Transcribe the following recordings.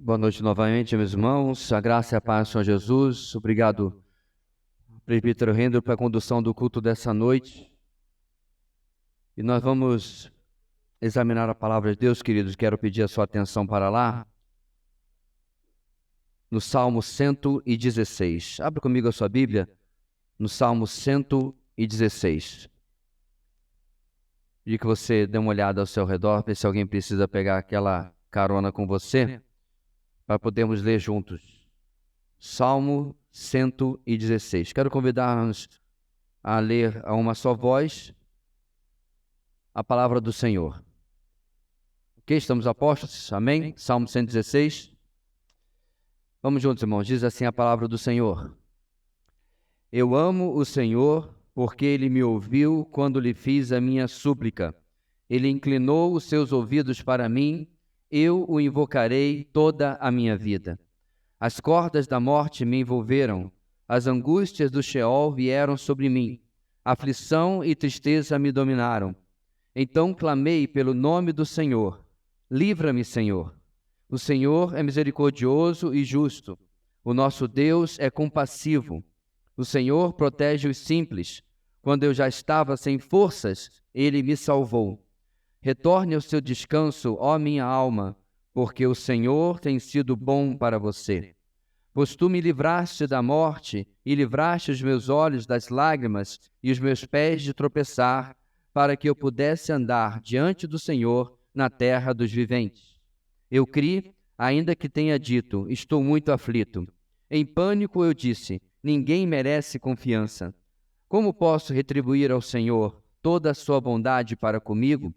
Boa noite novamente, meus irmãos. A graça e a paz do Senhor Jesus. Obrigado, presbítero Render, pela condução do culto dessa noite. E nós vamos examinar a palavra de Deus, queridos. Quero pedir a sua atenção para lá, no Salmo 116. Abra comigo a sua Bíblia, no Salmo 116. E que você dê uma olhada ao seu redor, ver se alguém precisa pegar aquela carona com você, para podermos ler juntos. Salmo 116. Quero convidar-nos a ler a uma só voz a palavra do Senhor. Ok? Estamos apostos? Amém? Salmo 116. Vamos juntos, irmãos. Diz assim a palavra do Senhor. Eu amo o Senhor porque Ele me ouviu quando lhe fiz a minha súplica. Ele inclinou os seus ouvidos para mim. Eu o invocarei toda a minha vida. As cordas da morte me envolveram, as angústias do Sheol vieram sobre mim, aflição e tristeza me dominaram. Então clamei pelo nome do Senhor. Livra-me, Senhor. O Senhor é misericordioso e justo. O nosso Deus é compassivo. O Senhor protege os simples. Quando eu já estava sem forças, Ele me salvou. Retorne ao seu descanso, ó minha alma, porque o Senhor tem sido bom para você. Pois tu me livraste da morte e livraste os meus olhos das lágrimas e os meus pés de tropeçar, para que eu pudesse andar diante do Senhor na terra dos viventes. Eu criei, ainda que tenha dito, estou muito aflito. Em pânico eu disse, ninguém merece confiança. Como posso retribuir ao Senhor toda a sua bondade para comigo?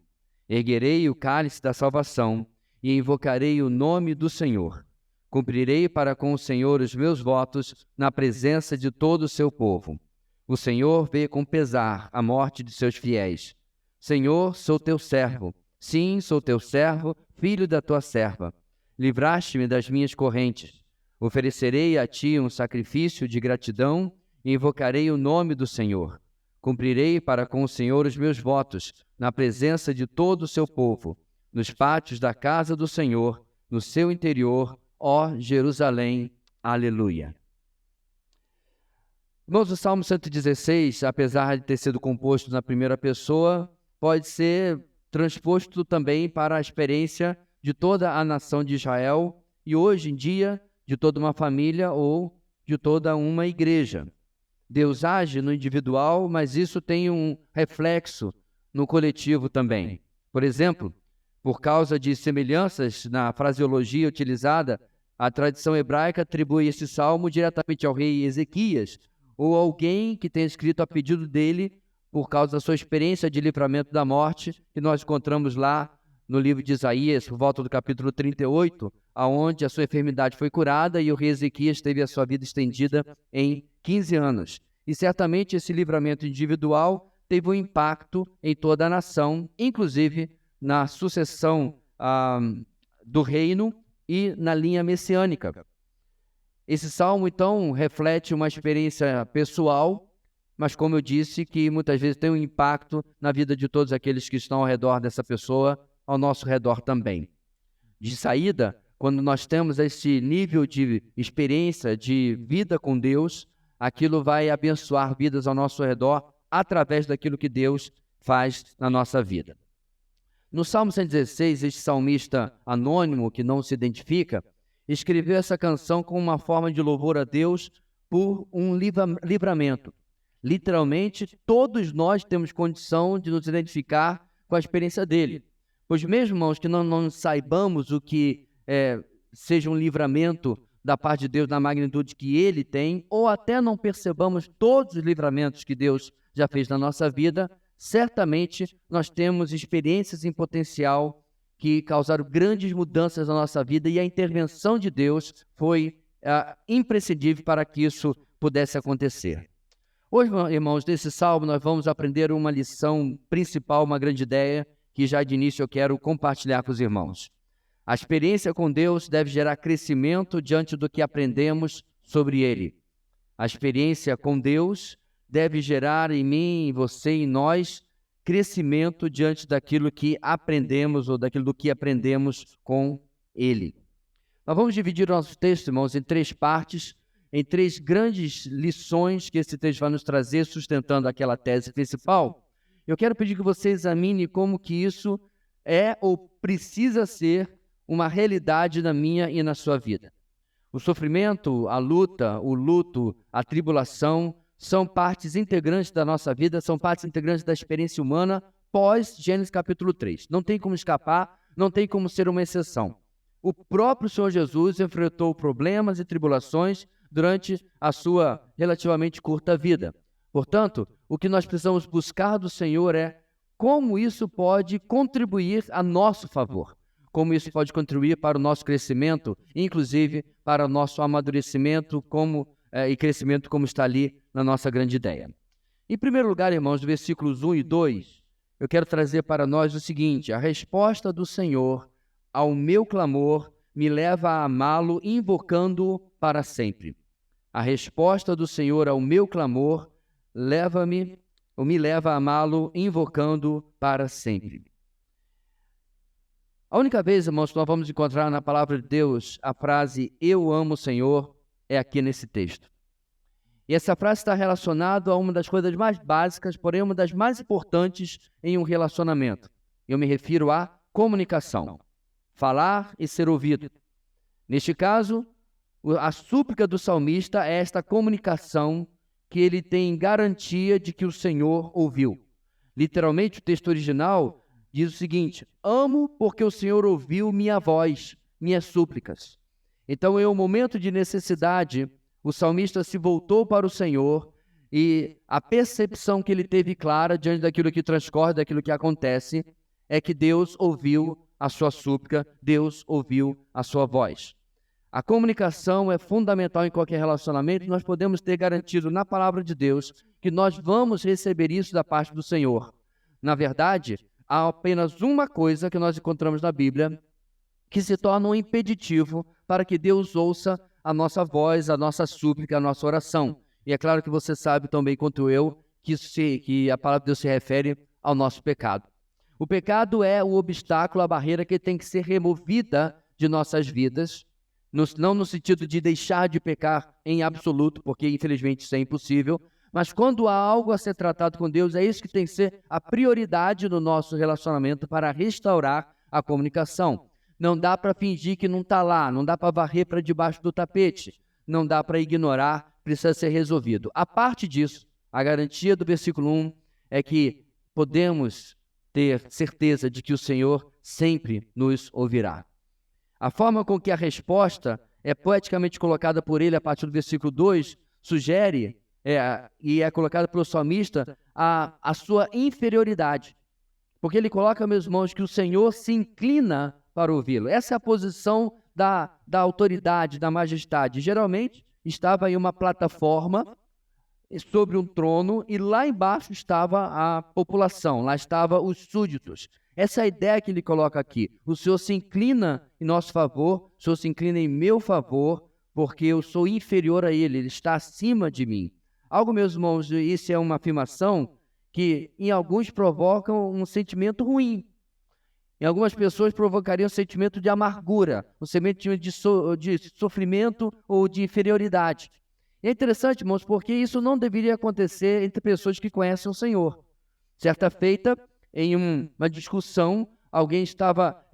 Erguerei o cálice da salvação e invocarei o nome do Senhor. Cumprirei para com o Senhor os meus votos na presença de todo o seu povo. O Senhor vê com pesar a morte de seus fiéis. Senhor, sou teu servo. Sim, sou teu servo, filho da tua serva. Livraste-me das minhas correntes. Oferecerei a ti um sacrifício de gratidão e invocarei o nome do Senhor. Cumprirei para com o Senhor os meus votos, na presença de todo o seu povo, nos pátios da casa do Senhor, no seu interior, ó Jerusalém. Aleluia. Irmãos, o Salmo 116, apesar de ter sido composto na primeira pessoa, pode ser transposto também para a experiência de toda a nação de Israel e hoje em dia de toda uma família ou de toda uma igreja. Deus age no individual, mas isso tem um reflexo no coletivo também. Por exemplo, por causa de semelhanças na fraseologia utilizada, a tradição hebraica atribui esse salmo diretamente ao rei Ezequias, ou alguém que tenha escrito a pedido dele por causa da sua experiência de livramento da morte, que nós encontramos lá no livro de Isaías, por volta do capítulo 38, aonde a sua enfermidade foi curada e o rei Ezequias teve a sua vida estendida em 15 anos. E certamente esse livramento individual teve um impacto em toda a nação, inclusive na sucessão do reino e na linha messiânica. Esse salmo, então, reflete uma experiência pessoal, mas, como eu disse, que muitas vezes tem um impacto na vida de todos aqueles que estão ao redor dessa pessoa, ao nosso redor também. De saída, quando nós temos esse nível de experiência, de vida com Deus, aquilo vai abençoar vidas ao nosso redor através daquilo que Deus faz na nossa vida. No Salmo 116, este salmista anônimo, que não se identifica, escreveu essa canção como uma forma de louvor a Deus por um livramento. Literalmente, todos nós temos condição de nos identificar com a experiência dele. Pois mesmo, irmãos, que não saibamos o que seja um livramento da parte de Deus na magnitude que ele tem, ou até não percebamos todos os livramentos que Deus já fez na nossa vida, certamente nós temos experiências em potencial que causaram grandes mudanças na nossa vida e a intervenção de Deus foi imprescindível para que isso pudesse acontecer. Hoje, irmãos, nesse salmo nós vamos aprender uma lição principal, uma grande ideia que já de início eu quero compartilhar com os irmãos. A experiência com Deus deve gerar crescimento diante do que aprendemos sobre Ele. A experiência com Deus deve gerar em mim, em você e em nós crescimento diante daquilo que aprendemos ou daquilo do que aprendemos com Ele. Nós vamos dividir o nosso texto, irmãos, em 3 partes, em 3 grandes lições que esse texto vai nos trazer, sustentando aquela tese principal. Eu quero pedir que você examine como que isso é ou precisa ser uma realidade na minha e na sua vida. O sofrimento, a luta, o luto, a tribulação são partes integrantes da nossa vida, são partes integrantes da experiência humana pós Gênesis capítulo 3. Não tem como escapar, não tem como ser uma exceção. O próprio Senhor Jesus enfrentou problemas e tribulações durante a sua relativamente curta vida. Portanto, o que nós precisamos buscar do Senhor é como isso pode contribuir a nosso favor, como isso pode contribuir para o nosso crescimento, inclusive para o nosso amadurecimento e crescimento, como está ali na nossa grande ideia. Em primeiro lugar, irmãos, do versículos 1 e 2, eu quero trazer para nós o seguinte: a resposta do Senhor ao meu clamor me leva a amá-lo, invocando-o para sempre. A resposta do Senhor ao meu clamor me leva a amá-lo, invocando-o para sempre. A única vez, irmãos, que nós vamos encontrar na palavra de Deus a frase "eu amo o Senhor" é aqui nesse texto. E essa frase está relacionada a uma das coisas mais básicas, porém uma das mais importantes em um relacionamento. Eu me refiro à comunicação. Falar e ser ouvido. Neste caso, a súplica do salmista é esta comunicação que ele tem garantia de que o Senhor ouviu. Literalmente, o texto original diz o seguinte: amo porque o Senhor ouviu minha voz, minhas súplicas. Então, em um momento de necessidade, o salmista se voltou para o Senhor e a percepção que ele teve clara diante daquilo que transcorre, daquilo que acontece, é que Deus ouviu a sua súplica, Deus ouviu a sua voz. A comunicação é fundamental em qualquer relacionamento. Nós podemos ter garantido na palavra de Deus que nós vamos receber isso da parte do Senhor. Na verdade, há apenas uma coisa que nós encontramos na Bíblia que se torna um impeditivo para que Deus ouça a nossa voz, a nossa súplica, a nossa oração. E é claro que você sabe tão bem quanto eu que a palavra de Deus se refere ao nosso pecado. O pecado é o obstáculo, a barreira que tem que ser removida de nossas vidas, não no sentido de deixar de pecar em absoluto, porque infelizmente isso é impossível, mas quando há algo a ser tratado com Deus, é isso que tem que ser a prioridade no nosso relacionamento para restaurar a comunicação. Não dá para fingir que não está lá, não dá para varrer para debaixo do tapete, não dá para ignorar, precisa ser resolvido. A parte disso, a garantia do versículo 1 é que podemos ter certeza de que o Senhor sempre nos ouvirá. A forma com que a resposta é poeticamente colocada por ele a partir do versículo 2 sugere, e é colocada pelo salmista, a sua inferioridade. Porque ele coloca, meus irmãos, que o Senhor se inclina para ouvi-lo. Essa é a posição da autoridade, da majestade. Geralmente estava em uma plataforma sobre um trono e lá embaixo estava a população, lá estavam os súditos. Essa é a ideia que ele coloca aqui. O Senhor se inclina em nosso favor, o Senhor se inclina em meu favor, porque eu sou inferior a ele está acima de mim. Algo, meus irmãos, isso é uma afirmação que em alguns provocam um sentimento ruim. Em algumas pessoas provocaria um sentimento de amargura, um sentimento de sofrimento ou de inferioridade. E é interessante, irmãos, porque isso não deveria acontecer entre pessoas que conhecem o Senhor. Certa feita, em uma discussão, alguém estava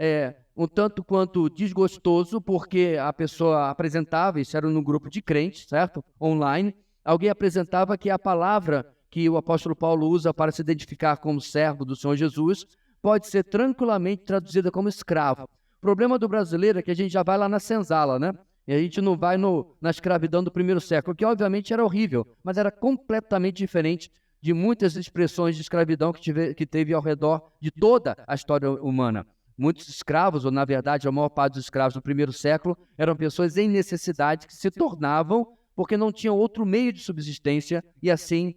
um tanto quanto desgostoso porque a pessoa apresentava, isso era num grupo de crentes, certo? Online, alguém apresentava que a palavra que o apóstolo Paulo usa para se identificar como servo do Senhor Jesus pode ser tranquilamente traduzida como escravo. O problema do brasileiro é que a gente já vai lá na senzala, né? E a gente não vai na escravidão do primeiro século, que obviamente era horrível, mas era completamente diferente de muitas expressões de escravidão que teve ao redor de toda a história humana. Muitos escravos, ou na verdade a maior parte dos escravos do primeiro século, eram pessoas em necessidade que se tornavam porque não tinham outro meio de subsistência e assim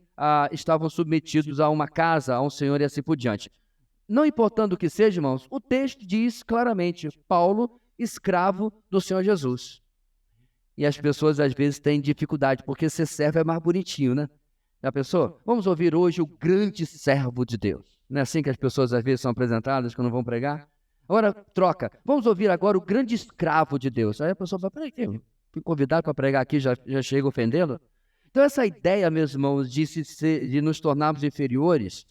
estavam submetidos a uma casa, a um senhor e assim por diante. Não importando o que seja, irmãos, o texto diz claramente, Paulo, escravo do Senhor Jesus. E as pessoas às vezes têm dificuldade, porque ser servo é mais bonitinho, né? Já pensou? Vamos ouvir hoje o grande servo de Deus. Não é assim que as pessoas às vezes são apresentadas quando vão pregar? Agora, troca. Vamos ouvir agora o grande escravo de Deus. Aí a pessoa fala, peraí, fui convidado para pregar aqui, já chego ofendendo? Então essa ideia, meus irmãos, de nos tornarmos inferiores,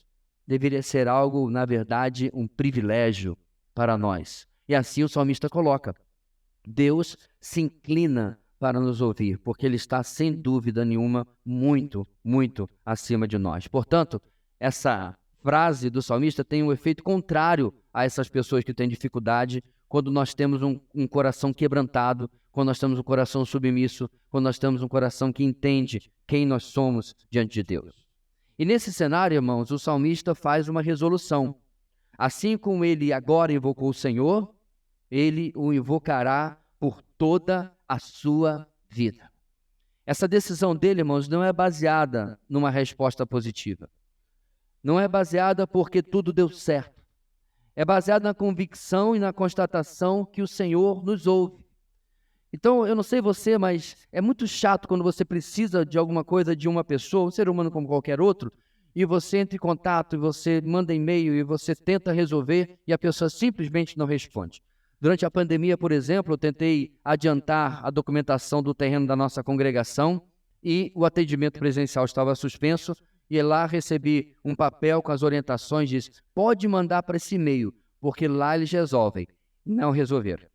deveria ser algo, na verdade, um privilégio para nós. E assim o salmista coloca. Deus se inclina para nos ouvir, porque Ele está, sem dúvida nenhuma, muito, muito acima de nós. Portanto, essa frase do salmista tem um efeito contrário a essas pessoas que têm dificuldade quando nós temos um coração quebrantado, quando nós temos um coração submisso, quando nós temos um coração que entende quem nós somos diante de Deus. E nesse cenário, irmãos, o salmista faz uma resolução. Assim como ele agora invocou o Senhor, ele o invocará por toda a sua vida. Essa decisão dele, irmãos, não é baseada numa resposta positiva. Não é baseada porque tudo deu certo. É baseada na convicção e na constatação que o Senhor nos ouve. Então, eu não sei você, mas é muito chato quando você precisa de alguma coisa de uma pessoa, um ser humano como qualquer outro, e você entra em contato, e você manda e-mail, e você tenta resolver, e a pessoa simplesmente não responde. Durante a pandemia, por exemplo, eu tentei adiantar a documentação do terreno da nossa congregação e o atendimento presencial estava suspenso, e lá recebi um papel com as orientações, diz, pode mandar para esse e-mail, porque lá eles resolvem. Não resolveram.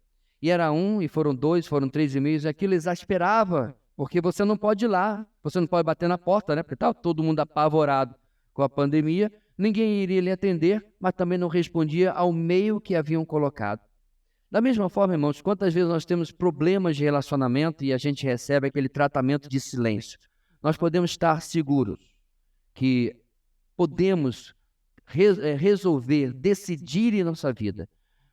E era um, e foram dois, foram 3 e-mails, e aquilo exasperava, porque você não pode ir lá, você não pode bater na porta, né? Porque estava todo mundo apavorado com a pandemia, ninguém iria lhe atender, mas também não respondia ao meio que haviam colocado. Da mesma forma, irmãos, quantas vezes nós temos problemas de relacionamento e a gente recebe aquele tratamento de silêncio, nós podemos estar seguros que podemos resolver, decidir em nossa vida,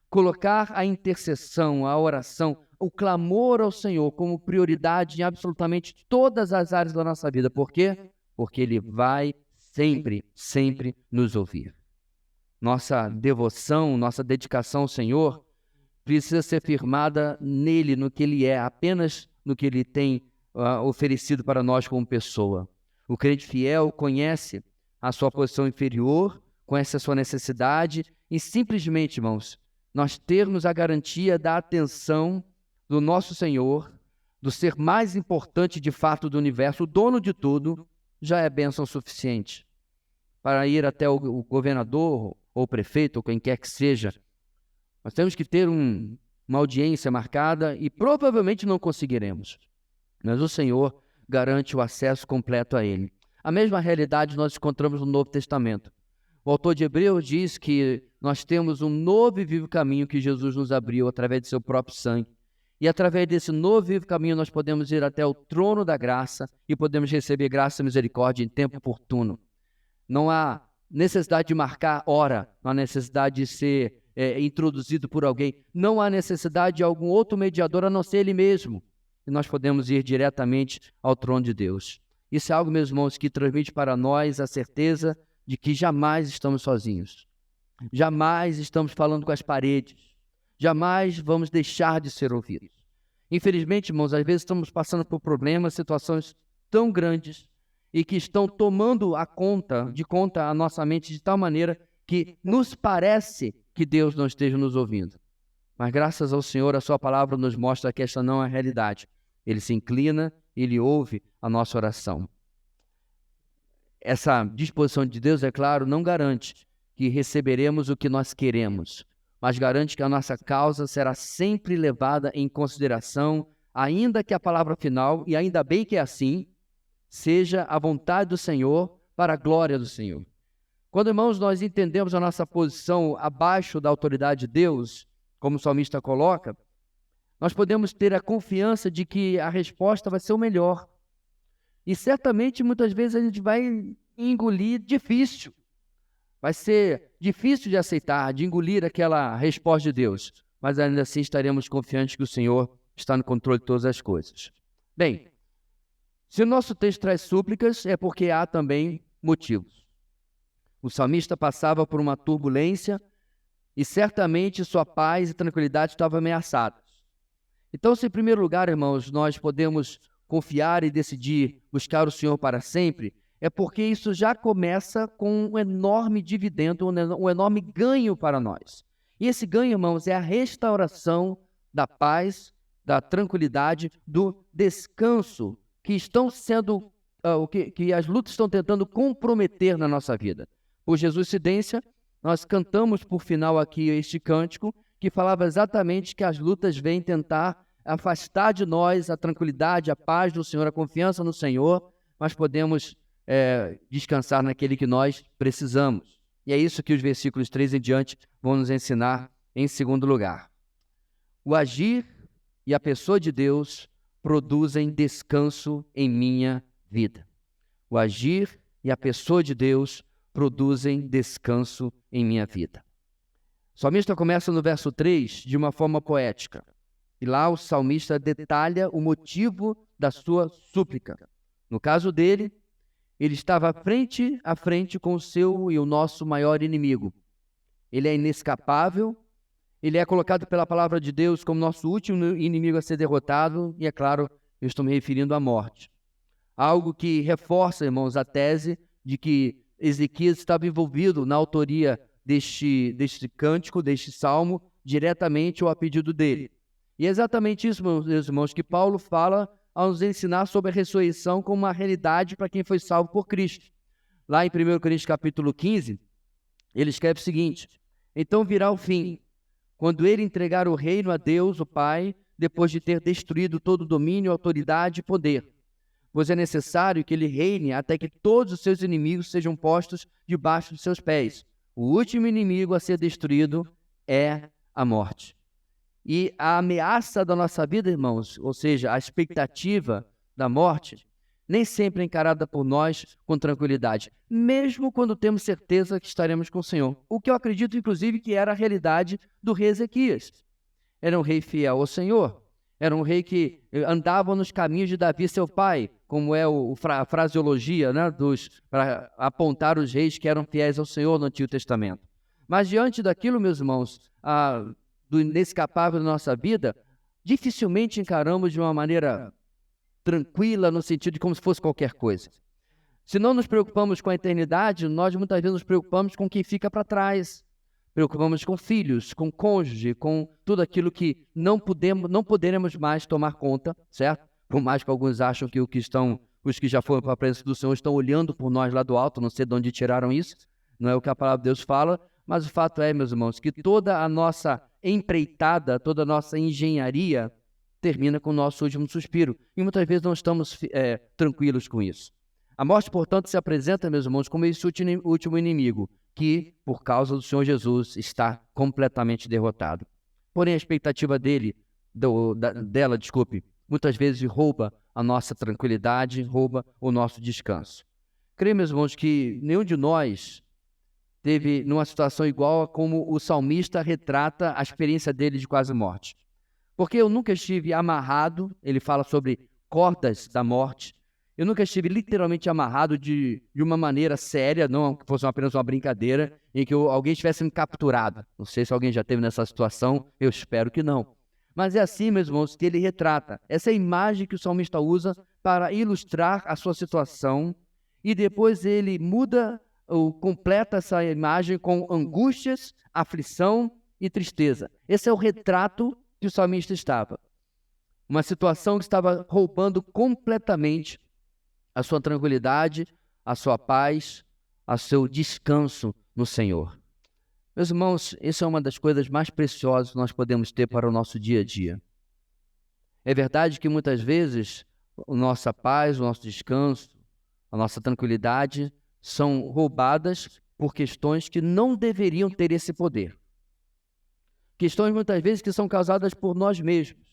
colocar a intercessão, a oração, o clamor ao Senhor como prioridade em absolutamente todas as áreas da nossa vida. Por quê? Porque Ele vai sempre, sempre nos ouvir. Nossa devoção, nossa dedicação ao Senhor precisa ser firmada nele, no que Ele é, apenas no que Ele tem oferecido para nós como pessoa. O crente fiel conhece a sua posição inferior, conhece a sua necessidade e simplesmente, irmãos, nós termos a garantia da atenção do nosso Senhor, do ser mais importante de fato do universo, o dono de tudo, já é bênção suficiente. Para ir até o governador ou o prefeito ou quem quer que seja, nós temos que ter uma audiência marcada e provavelmente não conseguiremos. Mas o Senhor garante o acesso completo a Ele. A mesma realidade nós encontramos no Novo Testamento. O autor de Hebreus diz que nós temos um novo e vivo caminho que Jesus nos abriu através de seu próprio sangue. E através desse novo e vivo caminho nós podemos ir até o trono da graça e podemos receber graça e misericórdia em tempo oportuno. Não há necessidade de marcar hora, não há necessidade de ser introduzido por alguém, não há necessidade de algum outro mediador a não ser Ele mesmo. E nós podemos ir diretamente ao trono de Deus. Isso é algo, meus irmãos, que transmite para nós a certeza de que jamais estamos sozinhos. Jamais estamos falando com as paredes. Jamais vamos deixar de ser ouvidos. Infelizmente, irmãos, às vezes estamos passando por problemas, situações tão grandes e que estão tomando de conta a nossa mente de tal maneira que nos parece que Deus não esteja nos ouvindo. Mas graças ao Senhor, a sua palavra nos mostra que esta não é a realidade. Ele se inclina, Ele ouve a nossa oração. Essa disposição de Deus, é claro, não garante que receberemos o que nós queremos, mas garante que a nossa causa será sempre levada em consideração, ainda que a palavra final, e ainda bem que é assim, seja a vontade do Senhor para a glória do Senhor. Quando, irmãos, nós entendemos a nossa posição abaixo da autoridade de Deus, como o salmista coloca, nós podemos ter a confiança de que a resposta vai ser o melhor. E certamente, muitas vezes, a gente vai engolir difícil. Vai ser difícil de aceitar, de engolir aquela resposta de Deus. Mas ainda assim estaremos confiantes que o Senhor está no controle de todas as coisas. Bem, se o nosso texto traz súplicas, é porque há também motivos. O salmista passava por uma turbulência e certamente sua paz e tranquilidade estavam ameaçadas. Então, se em primeiro lugar, irmãos, nós podemos confiar e decidir buscar o Senhor para sempre, é porque isso já começa com um enorme dividendo, um enorme ganho para nós. E esse ganho, irmãos, é a restauração da paz, da tranquilidade, do descanso que estão sendo, que as lutas estão tentando comprometer na nossa vida. Por Jesuicidência, nós cantamos por final aqui este cântico que falava exatamente que as lutas vêm tentar afastar de nós a tranquilidade, a paz do Senhor, a confiança no Senhor, mas podemos descansar naquele que nós precisamos. E é isso que os versículos 3 em diante vão nos ensinar em segundo lugar. O agir e a pessoa de Deus produzem descanso em minha vida. O agir e a pessoa de Deus produzem descanso em minha vida. O salmista começa no verso 3 de uma forma poética. E lá o salmista detalha o motivo da sua súplica. No caso dele, ele estava frente a frente com o seu e o nosso maior inimigo. Ele é inescapável, ele é colocado pela palavra de Deus como nosso último inimigo a ser derrotado, e é claro, eu estou me referindo à morte. Algo que reforça, irmãos, a tese de que Ezequias estava envolvido na autoria deste cântico, deste salmo, diretamente ou a pedido dele. E é exatamente isso, meus irmãos, que Paulo fala ao nos ensinar sobre a ressurreição como uma realidade para quem foi salvo por Cristo. Lá em 1 Coríntios capítulo 15, ele escreve o seguinte: então virá o fim, quando ele entregar o reino a Deus, o Pai, depois de ter destruído todo domínio, autoridade e poder. Pois é necessário que ele reine até que todos os seus inimigos sejam postos debaixo de seus pés. O último inimigo a ser destruído é a morte. E a ameaça da nossa vida, irmãos, ou seja, a expectativa da morte, nem sempre é encarada por nós com tranquilidade, mesmo quando temos certeza que estaremos com o Senhor. O que eu acredito, inclusive, que era a realidade do rei Ezequias. Era um rei fiel ao Senhor, era um rei que andava nos caminhos de Davi, seu pai, como é a fraseologia, né, para apontar os reis que eram fiéis ao Senhor no Antigo Testamento. Mas diante daquilo, meus irmãos, do inescapável da nossa vida, dificilmente encaramos de uma maneira tranquila, no sentido de como se fosse qualquer coisa. Se não nos preocupamos com a eternidade, nós muitas vezes nos preocupamos com quem fica para trás. Preocupamos com filhos, com cônjuge, com tudo aquilo que não poderemos mais tomar conta, certo? Por mais que alguns acham que os que já foram para a presença do Senhor estão olhando por nós lá do alto, não sei de onde tiraram isso, não é o que a palavra de Deus fala, mas o fato é, meus irmãos, que toda a nossa empreitada, toda a nossa engenharia termina com o nosso último suspiro. E muitas vezes não estamos tranquilos com isso. A morte, portanto, se apresenta, meus irmãos, como esse último inimigo, que, por causa do Senhor Jesus, está completamente derrotado. Porém, a expectativa dela, muitas vezes rouba a nossa tranquilidade, rouba o nosso descanso. Creio, meus irmãos, que nenhum de nós teve numa situação igual a como o salmista retrata a experiência dele de quase morte. Porque eu nunca estive amarrado, ele fala sobre cordas da morte, eu nunca estive literalmente amarrado de uma maneira séria, não que fosse apenas uma brincadeira, em que alguém tivesse me capturado. Não sei se alguém já teve nessa situação, eu espero que não. Mas é assim, meus irmãos, que ele retrata. Essa é a imagem que o salmista usa para ilustrar a sua situação, e depois ele completa essa imagem com angústias, aflição e tristeza. Esse é o retrato que o salmista estava. Uma situação que estava roubando completamente a sua tranquilidade, a sua paz, o seu descanso no Senhor. Meus irmãos, isso é uma das coisas mais preciosas que nós podemos ter para o nosso dia a dia. É verdade que muitas vezes a nossa paz, o nosso descanso, a nossa tranquilidade são roubadas por questões que não deveriam ter esse poder. Questões muitas vezes que são causadas por nós mesmos.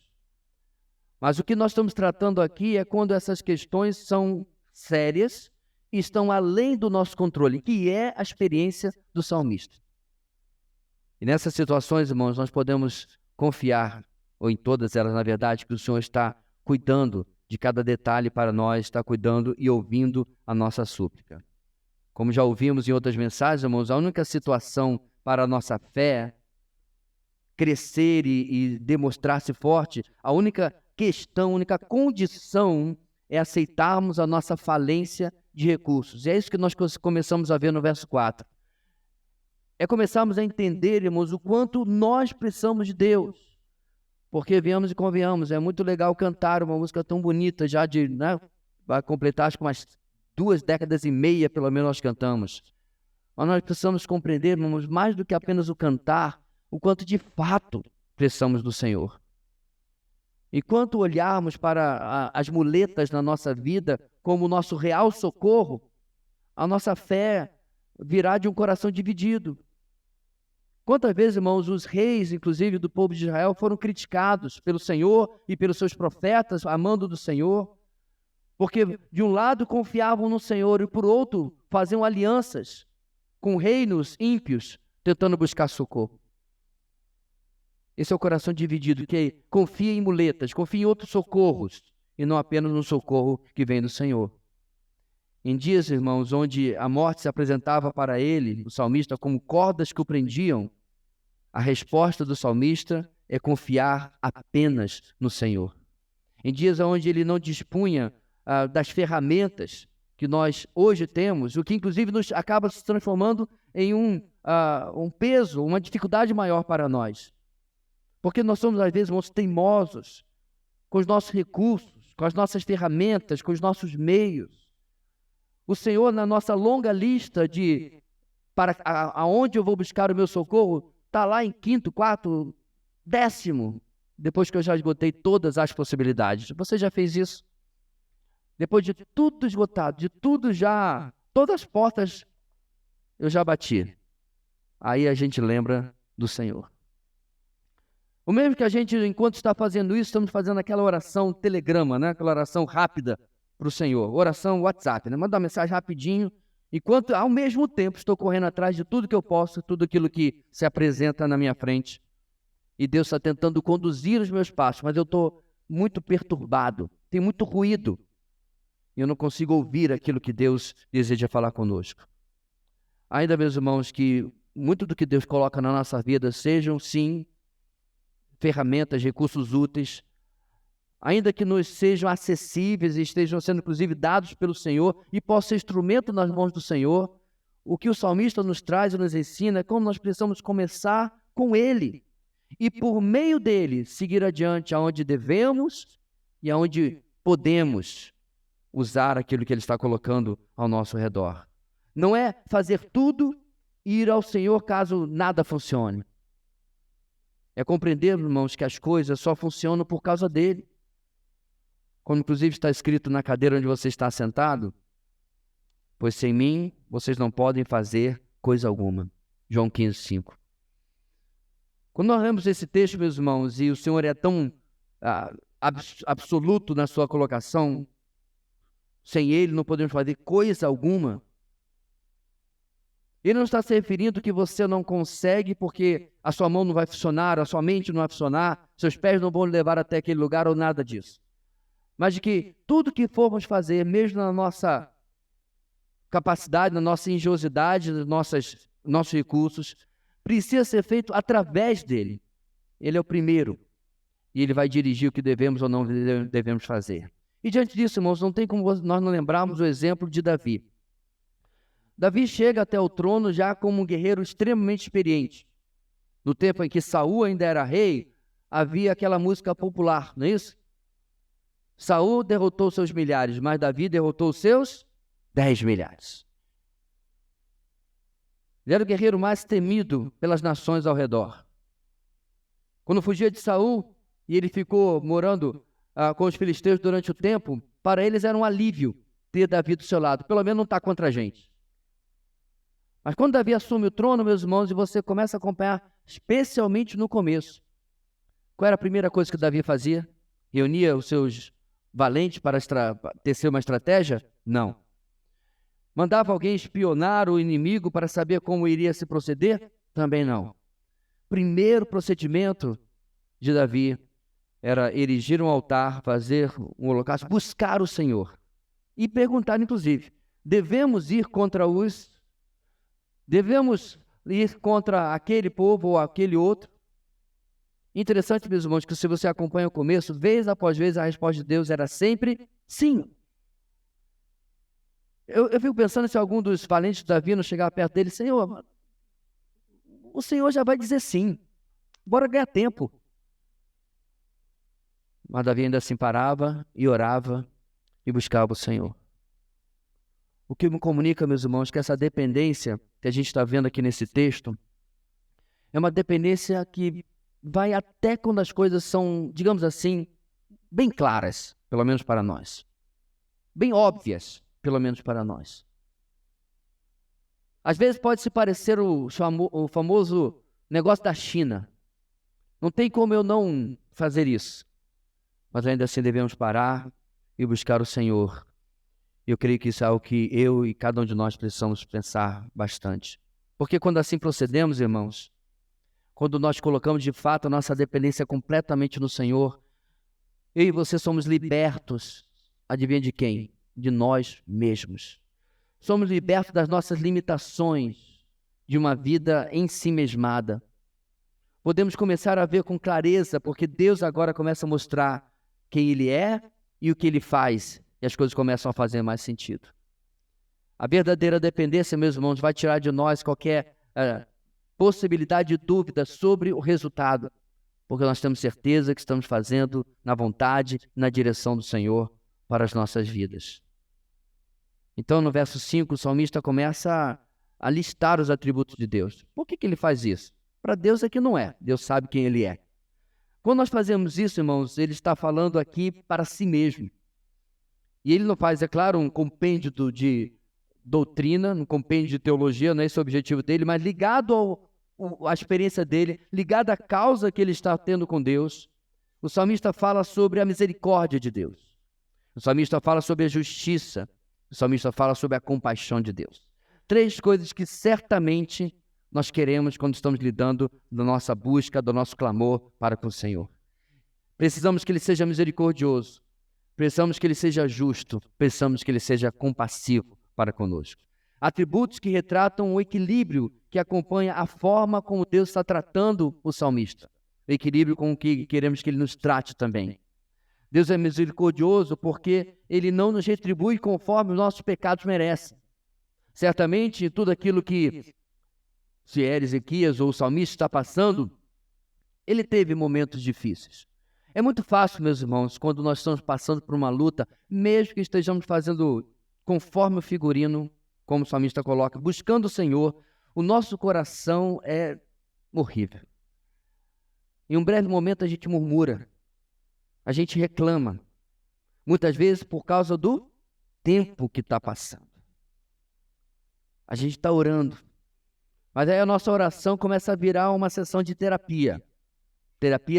Mas o que nós estamos tratando aqui é quando essas questões são sérias e estão além do nosso controle, que é a experiência do salmista. E nessas situações, irmãos, nós podemos confiar, ou em todas elas, na verdade, que o Senhor está cuidando de cada detalhe para nós, está cuidando e ouvindo a nossa súplica. Como já ouvimos em outras mensagens, irmãos, a única situação para a nossa fé crescer e demonstrar-se forte, a única questão, a única condição é aceitarmos a nossa falência de recursos. E é isso que nós começamos a ver no verso 4. é começarmos a entender, irmãos, o quanto nós precisamos de Deus. Porque viemos e convenhamos, é muito legal cantar uma música tão bonita, já de, né, vai completar acho que umas 2 décadas e meia, pelo menos nós cantamos. Mas nós precisamos compreender, irmãos, mais do que apenas o cantar, o quanto de fato precisamos do Senhor. Enquanto olharmos para as muletas na nossa vida como o nosso real socorro, a nossa fé virá de um coração dividido. Quantas vezes, irmãos, os reis, inclusive do povo de Israel, foram criticados pelo Senhor e pelos seus profetas, amando do Senhor, porque de um lado confiavam no Senhor e por outro faziam alianças com reinos ímpios, tentando buscar socorro. Esse é o coração dividido, que confia em muletas, confia em outros socorros, e não apenas no socorro que vem do Senhor. Em dias, irmãos, onde a morte se apresentava para ele, o salmista, como cordas que o prendiam, a resposta do salmista é confiar apenas no Senhor. Em dias onde ele não dispunha das ferramentas que nós hoje temos, o que inclusive nos acaba se transformando em um peso, uma dificuldade maior para nós. Porque nós somos, às vezes, irmãos, teimosos com os nossos recursos, com as nossas ferramentas, com os nossos meios. O Senhor, na nossa longa lista de para aonde eu vou buscar o meu socorro, está lá em 5º, 4º, 10º, depois que eu já esgotei todas as possibilidades. Você já fez isso? Depois de tudo esgotado, de tudo já, todas as portas eu já bati. Aí a gente lembra do Senhor. O mesmo que a gente, enquanto está fazendo isso, estamos fazendo aquela oração telegrama, né? Aquela oração rápida para o Senhor. Oração WhatsApp, né? Manda uma mensagem rapidinho. Enquanto, ao mesmo tempo, estou correndo atrás de tudo que eu posso, tudo aquilo que se apresenta na minha frente. E Deus está tentando conduzir os meus passos, mas eu estou muito perturbado, tem muito ruído. E eu não consigo ouvir aquilo que Deus deseja falar conosco. Ainda, meus irmãos, que muito do que Deus coloca na nossa vida sejam, sim, ferramentas, recursos úteis, ainda que nos sejam acessíveis e estejam sendo, inclusive, dados pelo Senhor e possam ser instrumento nas mãos do Senhor, o que o salmista nos traz e nos ensina é como nós precisamos começar com Ele e, por meio dele, seguir adiante aonde devemos e aonde podemos usar aquilo que Ele está colocando ao nosso redor. Não é fazer tudo e ir ao Senhor caso nada funcione. É compreender, irmãos, que as coisas só funcionam por causa dele. Como inclusive está escrito na cadeira onde você está sentado, pois sem mim vocês não podem fazer coisa alguma. João 15:5. Quando nós lemos esse texto, meus irmãos, e o Senhor é tão absoluto na sua colocação, sem Ele não podemos fazer coisa alguma. Ele não está se referindo que você não consegue porque a sua mão não vai funcionar, a sua mente não vai funcionar, seus pés não vão levar até aquele lugar ou nada disso. Mas de que tudo que formos fazer, mesmo na nossa capacidade, na nossa engenhosidade, nos nossos recursos, precisa ser feito através dele. Ele é o primeiro. E ele vai dirigir o que devemos ou não devemos fazer. E diante disso, irmãos, não tem como nós não lembrarmos o exemplo de Davi. Davi chega até o trono já como um guerreiro extremamente experiente. No tempo em que Saul ainda era rei, havia aquela música popular, não é isso? Saul derrotou seus milhares, mas Davi derrotou seus 10 milhares. Ele era o guerreiro mais temido pelas nações ao redor. Quando fugia de Saul e ele ficou morando com os filisteus durante o tempo, para eles era um alívio ter Davi do seu lado, pelo menos não está contra a gente. Mas quando Davi assume o trono, meus irmãos, e você começa a acompanhar, especialmente no começo, qual era a primeira coisa que Davi fazia? Reunia os seus valentes para tecer uma estratégia? Não. Mandava alguém espionar o inimigo para saber como iria se proceder? Também não. Primeiro procedimento de Davi era erigir um altar, fazer um holocausto, buscar o Senhor. E perguntar, inclusive, devemos ir contra aquele povo ou aquele outro? Interessante, meus irmãos, que se você acompanha o começo, vez após vez, a resposta de Deus era sempre sim. Eu fico pensando se algum dos valentes de Davi não chegar perto dele, Senhor, o Senhor já vai dizer sim. Bora ganhar tempo. Mas Davi ainda assim parava e orava e buscava o Senhor. O que me comunica, meus irmãos, que essa dependência que a gente está vendo aqui nesse texto é uma dependência que vai até quando as coisas são, digamos assim, bem claras, pelo menos para nós. Bem óbvias, pelo menos para nós. Às vezes pode se parecer o famoso negócio da China. Não tem como eu não fazer isso. Mas ainda assim devemos parar e buscar o Senhor. Eu creio que isso é algo que eu e cada um de nós precisamos pensar bastante. Porque quando assim procedemos, irmãos, quando nós colocamos de fato a nossa dependência completamente no Senhor, eu e você somos libertos, adivinha de quem? De nós mesmos. Somos libertos das nossas limitações de uma vida em si mesmada. Podemos começar a ver com clareza, porque Deus agora começa a mostrar quem Ele é e o que Ele faz, e as coisas começam a fazer mais sentido. A verdadeira dependência, meus irmãos, vai tirar de nós qualquer possibilidade de dúvida sobre o resultado, porque nós temos certeza que estamos fazendo na vontade, na direção do Senhor para as nossas vidas. Então, no verso 5, o salmista começa a listar os atributos de Deus. Por que ele faz isso? Para Deus é que não é. Deus sabe quem Ele é. Quando nós fazemos isso, irmãos, Ele está falando aqui para si mesmo. E Ele não faz, é claro, um compêndio de doutrina, um compêndio de teologia, não é esse o objetivo dele, mas ligado à experiência dele, ligado à causa que ele está tendo com Deus. O salmista fala sobre a misericórdia de Deus. O salmista fala sobre a justiça. O salmista fala sobre a compaixão de Deus. 3 coisas que certamente nós queremos quando estamos lidando da nossa busca, do nosso clamor para com o Senhor. Precisamos que Ele seja misericordioso. Precisamos que Ele seja justo. Precisamos que Ele seja compassivo para conosco. Atributos que retratam o equilíbrio que acompanha a forma como Deus está tratando o salmista. O equilíbrio com o que queremos que Ele nos trate também. Deus é misericordioso porque Ele não nos retribui conforme os nossos pecados merecem. Certamente, tudo aquilo que se é Ezequias ou o salmista está passando, ele teve momentos difíceis. É muito fácil, meus irmãos, quando nós estamos passando por uma luta, mesmo que estejamos fazendo conforme o figurino, como o salmista coloca, buscando o Senhor, o nosso coração é horrível. Em um breve momento a gente murmura, a gente reclama, muitas vezes por causa do tempo que está passando. A gente está orando, mas aí a nossa oração começa a virar uma sessão de terapia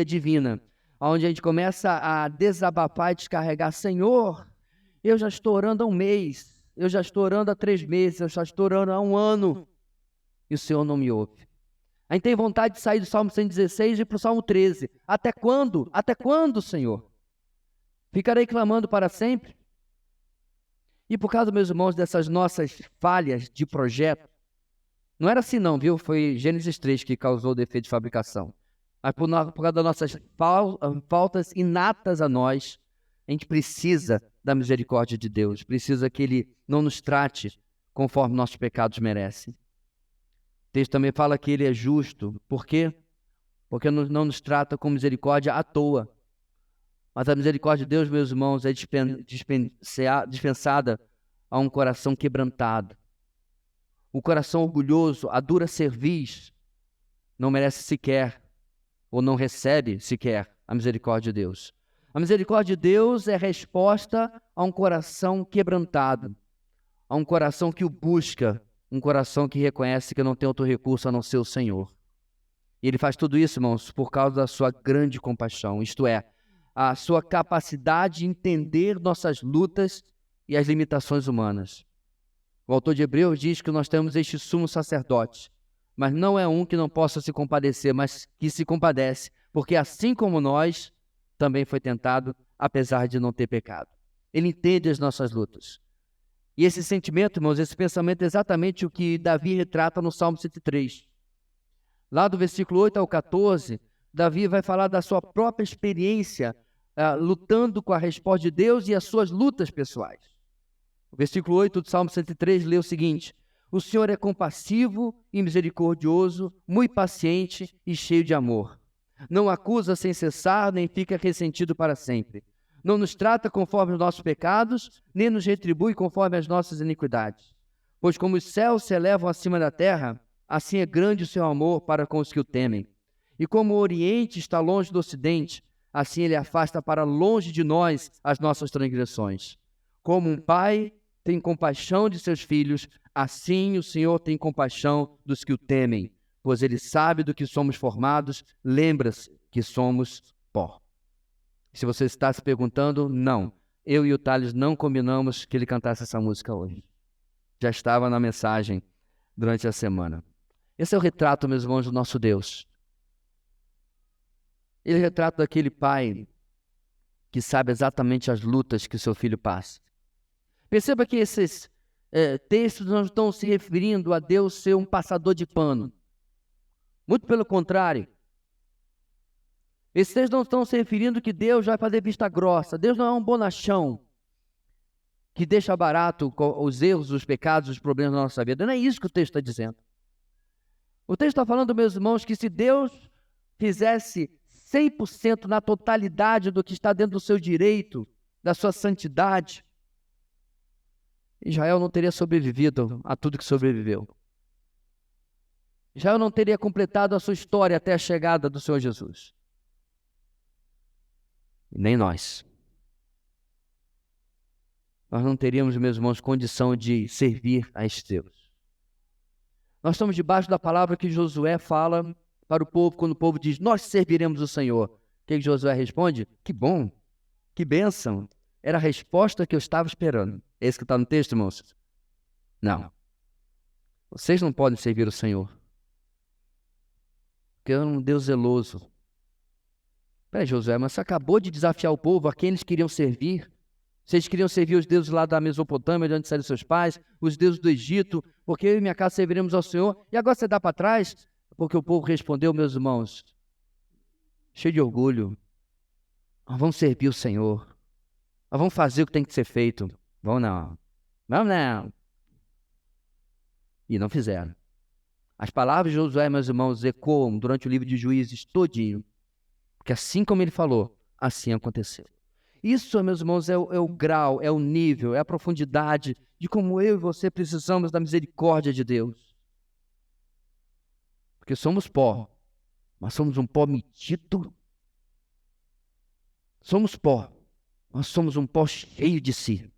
divina, onde a gente começa a desabafar e descarregar. Senhor, eu já estou orando há 1 mês, eu já estou orando há 3 meses, eu já estou orando há 1 ano, e o Senhor não me ouve. A gente tem vontade de sair do Salmo 116 e ir para o Salmo 13. Até quando? Até quando, Senhor? Ficarei clamando para sempre? E por causa, meus irmãos, dessas nossas falhas de projeto, não era assim não, viu? Foi Gênesis 3 que causou o defeito de fabricação. Mas por causa das nossas faltas inatas a nós, a gente precisa da misericórdia de Deus, precisa que Ele não nos trate conforme nossos pecados merecem. O texto também fala que Ele é justo. Por quê? Porque não nos trata com misericórdia à toa. Mas a misericórdia de Deus, meus irmãos, é dispensada a um coração quebrantado. O coração orgulhoso, a dura cerviz, não merece sequer, ou não recebe sequer, a misericórdia de Deus. A misericórdia de Deus é resposta a um coração quebrantado, a um coração que o busca, um coração que reconhece que não tem outro recurso a não ser o Senhor. E Ele faz tudo isso, irmãos, por causa da sua grande compaixão, isto é, a sua capacidade de entender nossas lutas e as limitações humanas. O autor de Hebreus diz que nós temos este sumo sacerdote, mas não é um que não possa se compadecer, mas que se compadece, porque assim como nós, também foi tentado, apesar de não ter pecado. Ele entende as nossas lutas. E esse sentimento, irmãos, esse pensamento é exatamente o que Davi retrata no Salmo 103. Lá do versículo 8 ao 14, Davi vai falar da sua própria experiência lutando com a resposta de Deus e as suas lutas pessoais. O versículo 8 do Salmo 103 lê o seguinte: O Senhor é compassivo e misericordioso, muito paciente e cheio de amor. Não acusa sem cessar, nem fica ressentido para sempre. Não nos trata conforme os nossos pecados, nem nos retribui conforme as nossas iniquidades. Pois como os céus se elevam acima da terra, assim é grande o seu amor para com os que o temem. E como o Oriente está longe do Ocidente, assim ele afasta para longe de nós as nossas transgressões. Como um pai tem compaixão de seus filhos, assim o Senhor tem compaixão dos que o temem, pois ele sabe do que somos formados, lembra-se que somos pó. Se você está se perguntando, não. Eu e o Thales não combinamos que ele cantasse essa música hoje. Já estava na mensagem durante a semana. Esse é o retrato, meus irmãos, do nosso Deus. Ele é o retrato daquele pai que sabe exatamente as lutas que o seu filho passa. Perceba que esses textos não estão se referindo a Deus ser um passador de pano. Muito pelo contrário. Esses textos não estão se referindo que Deus vai fazer vista grossa. Deus não é um bonachão que deixa barato os erros, os pecados, os problemas da nossa vida. Não é isso que o texto está dizendo. O texto está falando, meus irmãos, que se Deus fizesse 100% na totalidade do que está dentro do seu direito, da sua santidade, Israel não teria sobrevivido a tudo que sobreviveu. Israel não teria completado a sua história até a chegada do Senhor Jesus. E nem nós. Nós não teríamos, meus irmãos, condição de servir a este Deus. Nós estamos debaixo da palavra que Josué fala para o povo, quando o povo diz, nós serviremos o Senhor. O que Josué responde? Que bom, que bênção. Era a resposta que eu estava esperando. É isso que está no texto, irmãos? Não. Vocês não podem servir o Senhor. Porque é um Deus zeloso. Peraí, Josué, mas você acabou de desafiar o povo a quem eles queriam servir. Vocês queriam servir os deuses lá da Mesopotâmia, de onde saíram seus pais, os deuses do Egito, porque eu e minha casa serviremos ao Senhor. E agora você dá para trás? Porque o povo respondeu, meus irmãos, cheio de orgulho, nós vamos servir o Senhor. Nós vamos fazer o que tem que ser feito. Vamos não. Vamos não. E não fizeram. As palavras de Josué, meus irmãos, ecoam durante o livro de Juízes todinho. Porque assim como ele falou, assim aconteceu. Isso, meus irmãos, é o grau, é o nível, é a profundidade de como eu e você precisamos da misericórdia de Deus. Porque somos pó, mas somos um pó metido. Somos pó, nós somos um pó cheio de si.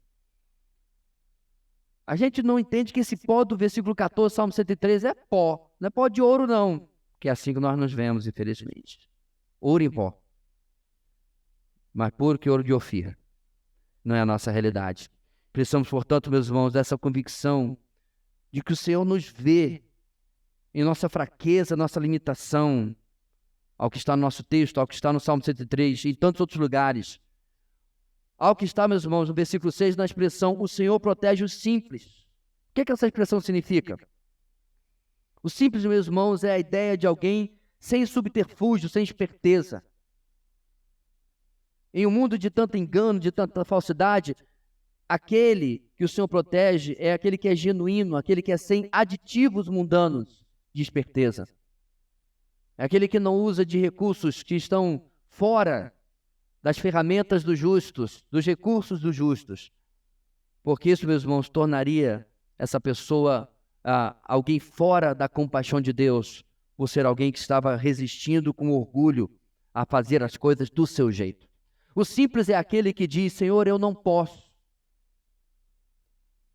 A gente não entende que esse pó do versículo 14, Salmo 103, é pó. Não é pó de ouro, não. Que é assim que nós nos vemos, infelizmente. Ouro em pó. Mais puro que ouro de Ofir. Não é a nossa realidade. Precisamos, portanto, meus irmãos, dessa convicção de que o Senhor nos vê em nossa fraqueza, nossa limitação, ao que está no nosso texto, ao que está no Salmo 103, e em tantos outros lugares. Ao que está, meus irmãos, no versículo 6, na expressão, o Senhor protege os simples. O que essa expressão significa? O simples, meus irmãos, é a ideia de alguém sem subterfúgio, sem esperteza. Em um mundo de tanto engano, de tanta falsidade, aquele que o Senhor protege é aquele que é genuíno, aquele que é sem aditivos mundanos de esperteza. É aquele que não usa de recursos que estão fora das ferramentas dos justos, dos recursos dos justos. Porque isso, meus irmãos, tornaria essa pessoa alguém fora da compaixão de Deus, por ser alguém que estava resistindo com orgulho a fazer as coisas do seu jeito. O simples é aquele que diz, Senhor, eu não posso.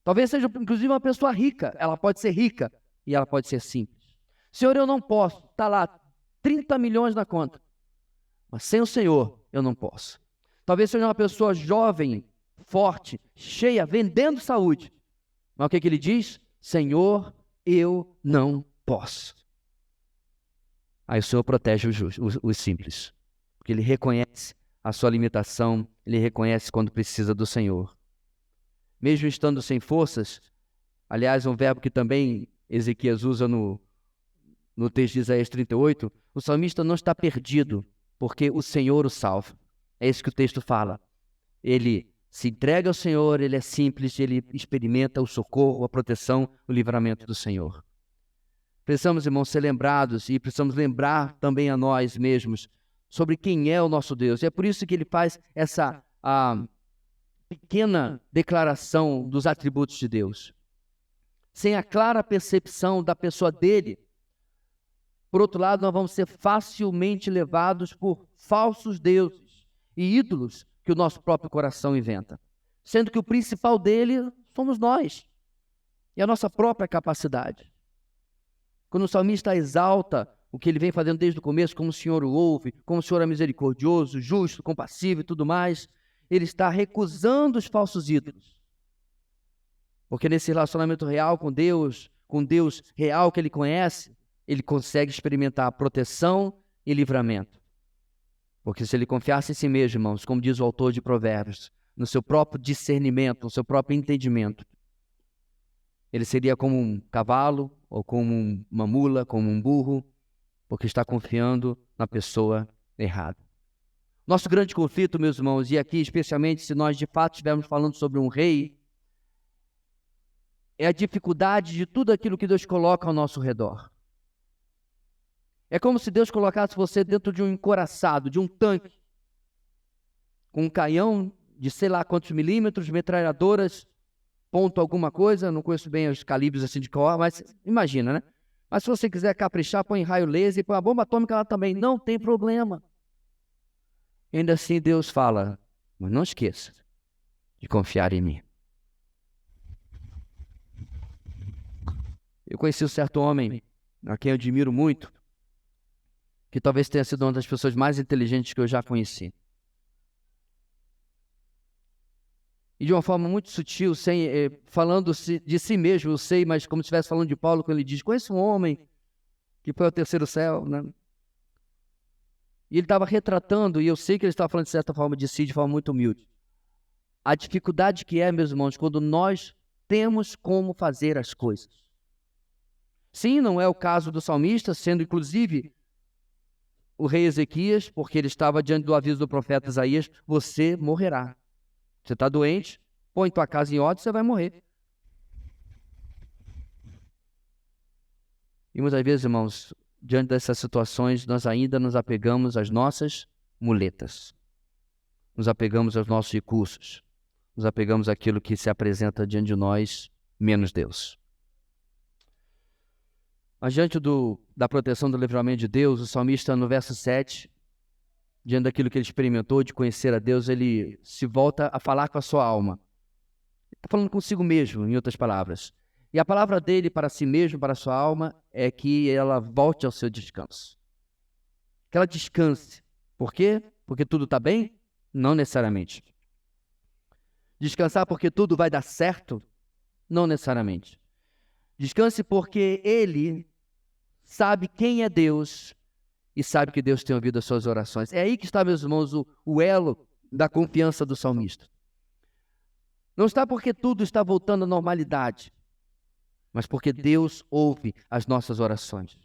Talvez seja, inclusive, uma pessoa rica. Ela pode ser rica e ela pode ser simples. Senhor, eu não posso. Está lá, 30 milhões na conta. Mas sem o Senhor, eu não posso. Talvez seja uma pessoa jovem, forte, cheia, vendendo saúde. Mas o que ele diz? Senhor, eu não posso. Aí o Senhor protege os simples. Porque Ele reconhece a sua limitação, Ele reconhece quando precisa do Senhor. Mesmo estando sem forças, aliás, um verbo que também Ezequias usa no texto de Isaías 38, o salmista não está perdido, porque o Senhor o salva. É isso que o texto fala. Ele se entrega ao Senhor, ele é simples, ele experimenta o socorro, a proteção, o livramento do Senhor. Precisamos, irmãos, ser lembrados e precisamos lembrar também a nós mesmos sobre quem é o nosso Deus. E é por isso que ele faz essa pequena declaração dos atributos de Deus. Sem a clara percepção da pessoa dele, por outro lado, nós vamos ser facilmente levados por falsos deuses e ídolos que o nosso próprio coração inventa, sendo que o principal dele somos nós e a nossa própria capacidade. Quando o salmista exalta o que ele vem fazendo desde o começo, como o Senhor o ouve, como o Senhor é misericordioso, justo, compassivo e tudo mais, ele está recusando os falsos ídolos. Porque nesse relacionamento real com Deus real que ele conhece, ele consegue experimentar proteção e livramento. Porque se ele confiasse em si mesmo, irmãos, como diz o autor de Provérbios, no seu próprio discernimento, no seu próprio entendimento, ele seria como um cavalo, ou como uma mula, como um burro, porque está confiando na pessoa errada. Nosso grande conflito, meus irmãos, e aqui especialmente se nós de fato estivermos falando sobre um rei, é a dificuldade de tudo aquilo que Deus coloca ao nosso redor. É como se Deus colocasse você dentro de um encoraçado, de um tanque, com um canhão de sei lá quantos milímetros, metralhadoras, ponto alguma coisa, não conheço bem os calibres assim de cor, mas imagina, né? Mas se você quiser caprichar, põe raio laser e põe a bomba atômica lá também, não tem problema. E ainda assim Deus fala, mas não esqueça de confiar em mim. Eu conheci um certo homem, a quem eu admiro muito, que talvez tenha sido uma das pessoas mais inteligentes que eu já conheci. E de uma forma muito sutil, falando de si mesmo, eu sei, mas como se estivesse falando de Paulo, quando ele diz, conheço um homem que foi ao terceiro céu, né? E ele estava retratando, e eu sei que ele estava falando de certa forma de si, de forma muito humilde. A dificuldade que é, meus irmãos, quando nós temos como fazer as coisas. Sim, não é o caso do salmista, sendo inclusive o rei Ezequias, porque ele estava diante do aviso do profeta Isaías, você morrerá. Você está doente, põe tua casa em ordem, você vai morrer. E muitas vezes, irmãos, diante dessas situações, nós ainda nos apegamos às nossas muletas. Nos apegamos aos nossos recursos. Nos apegamos àquilo que se apresenta diante de nós, menos Deus. Mas diante da proteção do livramento de Deus, o salmista no verso 7, diante daquilo que ele experimentou de conhecer a Deus, ele se volta a falar com a sua alma. Ele está falando consigo mesmo, em outras palavras. E a palavra dele para si mesmo, para a sua alma, é que ela volte ao seu descanso. Que ela descanse. Por quê? Porque tudo está bem? Não necessariamente. Descansar porque tudo vai dar certo? Não necessariamente. Descanse porque ele sabe quem é Deus e sabe que Deus tem ouvido as suas orações. É aí que está, meus irmãos, o elo da confiança do salmista. Não está porque tudo está voltando à normalidade, mas porque Deus ouve as nossas orações.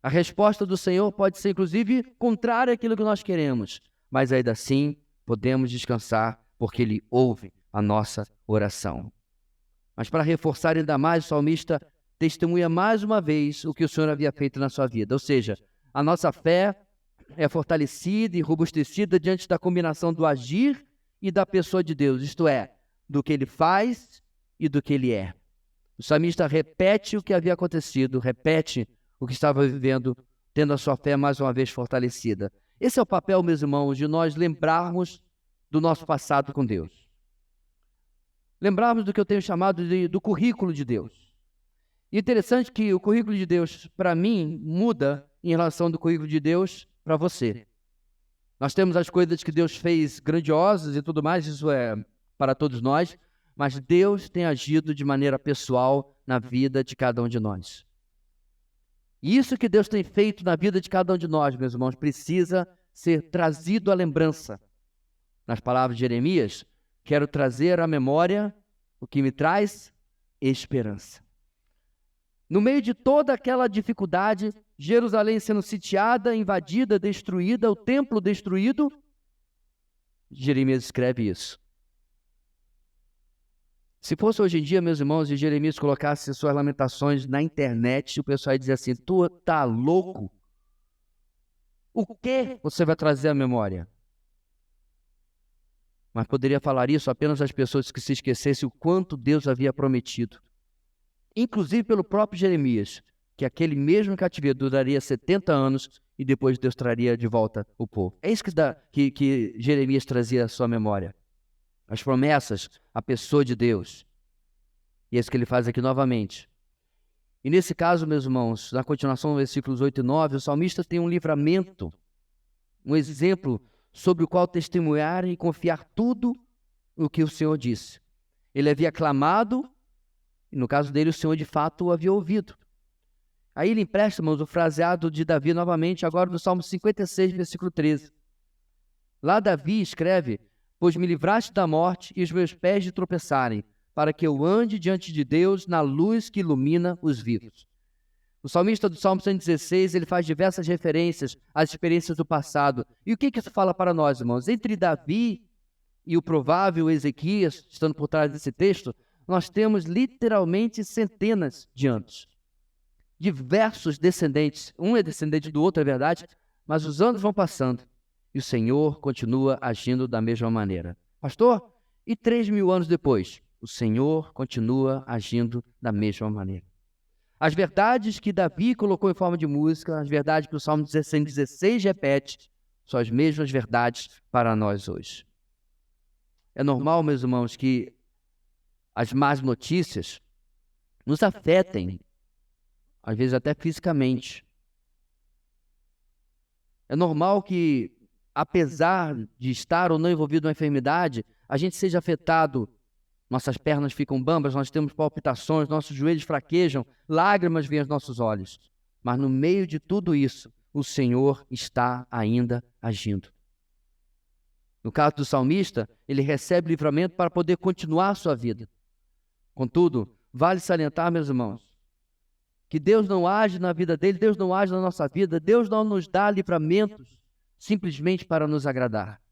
A resposta do Senhor pode ser, inclusive, contrária àquilo que nós queremos, mas ainda assim podemos descansar porque Ele ouve a nossa oração. Mas para reforçar ainda mais, o salmista testemunha mais uma vez o que o Senhor havia feito na sua vida. Ou seja, a nossa fé é fortalecida e robustecida diante da combinação do agir e da pessoa de Deus, isto é, do que Ele faz e do que Ele é. O salmista repete o que havia acontecido, repete o que estava vivendo, tendo a sua fé mais uma vez fortalecida. Esse é o papel, meus irmãos, de nós lembrarmos do nosso passado com Deus. Lembrarmos do que eu tenho chamado do currículo de Deus. E interessante que o currículo de Deus, para mim, muda em relação do currículo de Deus para você. Nós temos as coisas que Deus fez grandiosas e tudo mais, isso é para todos nós, mas Deus tem agido de maneira pessoal na vida de cada um de nós. E isso que Deus tem feito na vida de cada um de nós, meus irmãos, precisa ser trazido à lembrança. Nas palavras de Jeremias, quero trazer à memória o que me traz esperança. No meio de toda aquela dificuldade, Jerusalém sendo sitiada, invadida, destruída, o templo destruído, Jeremias escreve isso. Se fosse hoje em dia, meus irmãos, e Jeremias colocasse suas lamentações na internet, o pessoal ia dizer assim: tu tá louco? O que você vai trazer à memória? Mas poderia falar isso apenas às pessoas que se esquecessem o quanto Deus havia prometido. Inclusive pelo próprio Jeremias, que aquele mesmo cativeiro duraria 70 anos e depois Deus traria de volta o povo. É isso que Jeremias trazia à sua memória. As promessas, a pessoa de Deus. E é isso que ele faz aqui novamente. E nesse caso, meus irmãos, na continuação dos versículos 8 e 9, o salmista tem um livramento, um exemplo sobre o qual testemunhar e confiar tudo o que o Senhor disse. Ele havia clamado, e no caso dele o Senhor de fato o havia ouvido. Aí ele empresta, irmãos, o fraseado de Davi novamente, agora no Salmo 56, versículo 13. Lá Davi escreve: pois me livraste da morte e os meus pés de tropeçarem, para que eu ande diante de Deus na luz que ilumina os vivos. O salmista do Salmo 116, ele faz diversas referências às experiências do passado. E o que isso fala para nós, irmãos? Entre Davi e o provável Ezequias, estando por trás desse texto, nós temos literalmente centenas de anos. Diversos descendentes. Um é descendente do outro, é verdade, mas os anos vão passando e o Senhor continua agindo da mesma maneira. Pastor, e 3.000 anos depois? O Senhor continua agindo da mesma maneira. As verdades que Davi colocou em forma de música, as verdades que o Salmo 116 repete, são as mesmas verdades para nós hoje. É normal, meus irmãos, que as más notícias nos afetem, às vezes até fisicamente. É normal que, apesar de estar ou não envolvido numa enfermidade, a gente seja afetado. Nossas pernas ficam bambas, nós temos palpitações, nossos joelhos fraquejam, lágrimas vêm aos nossos olhos. Mas no meio de tudo isso, o Senhor está ainda agindo. No caso do salmista, ele recebe livramento para poder continuar a sua vida. Contudo, vale salientar, meus irmãos, que Deus não age na vida dele, Deus não age na nossa vida, Deus não nos dá livramentos simplesmente para nos agradar.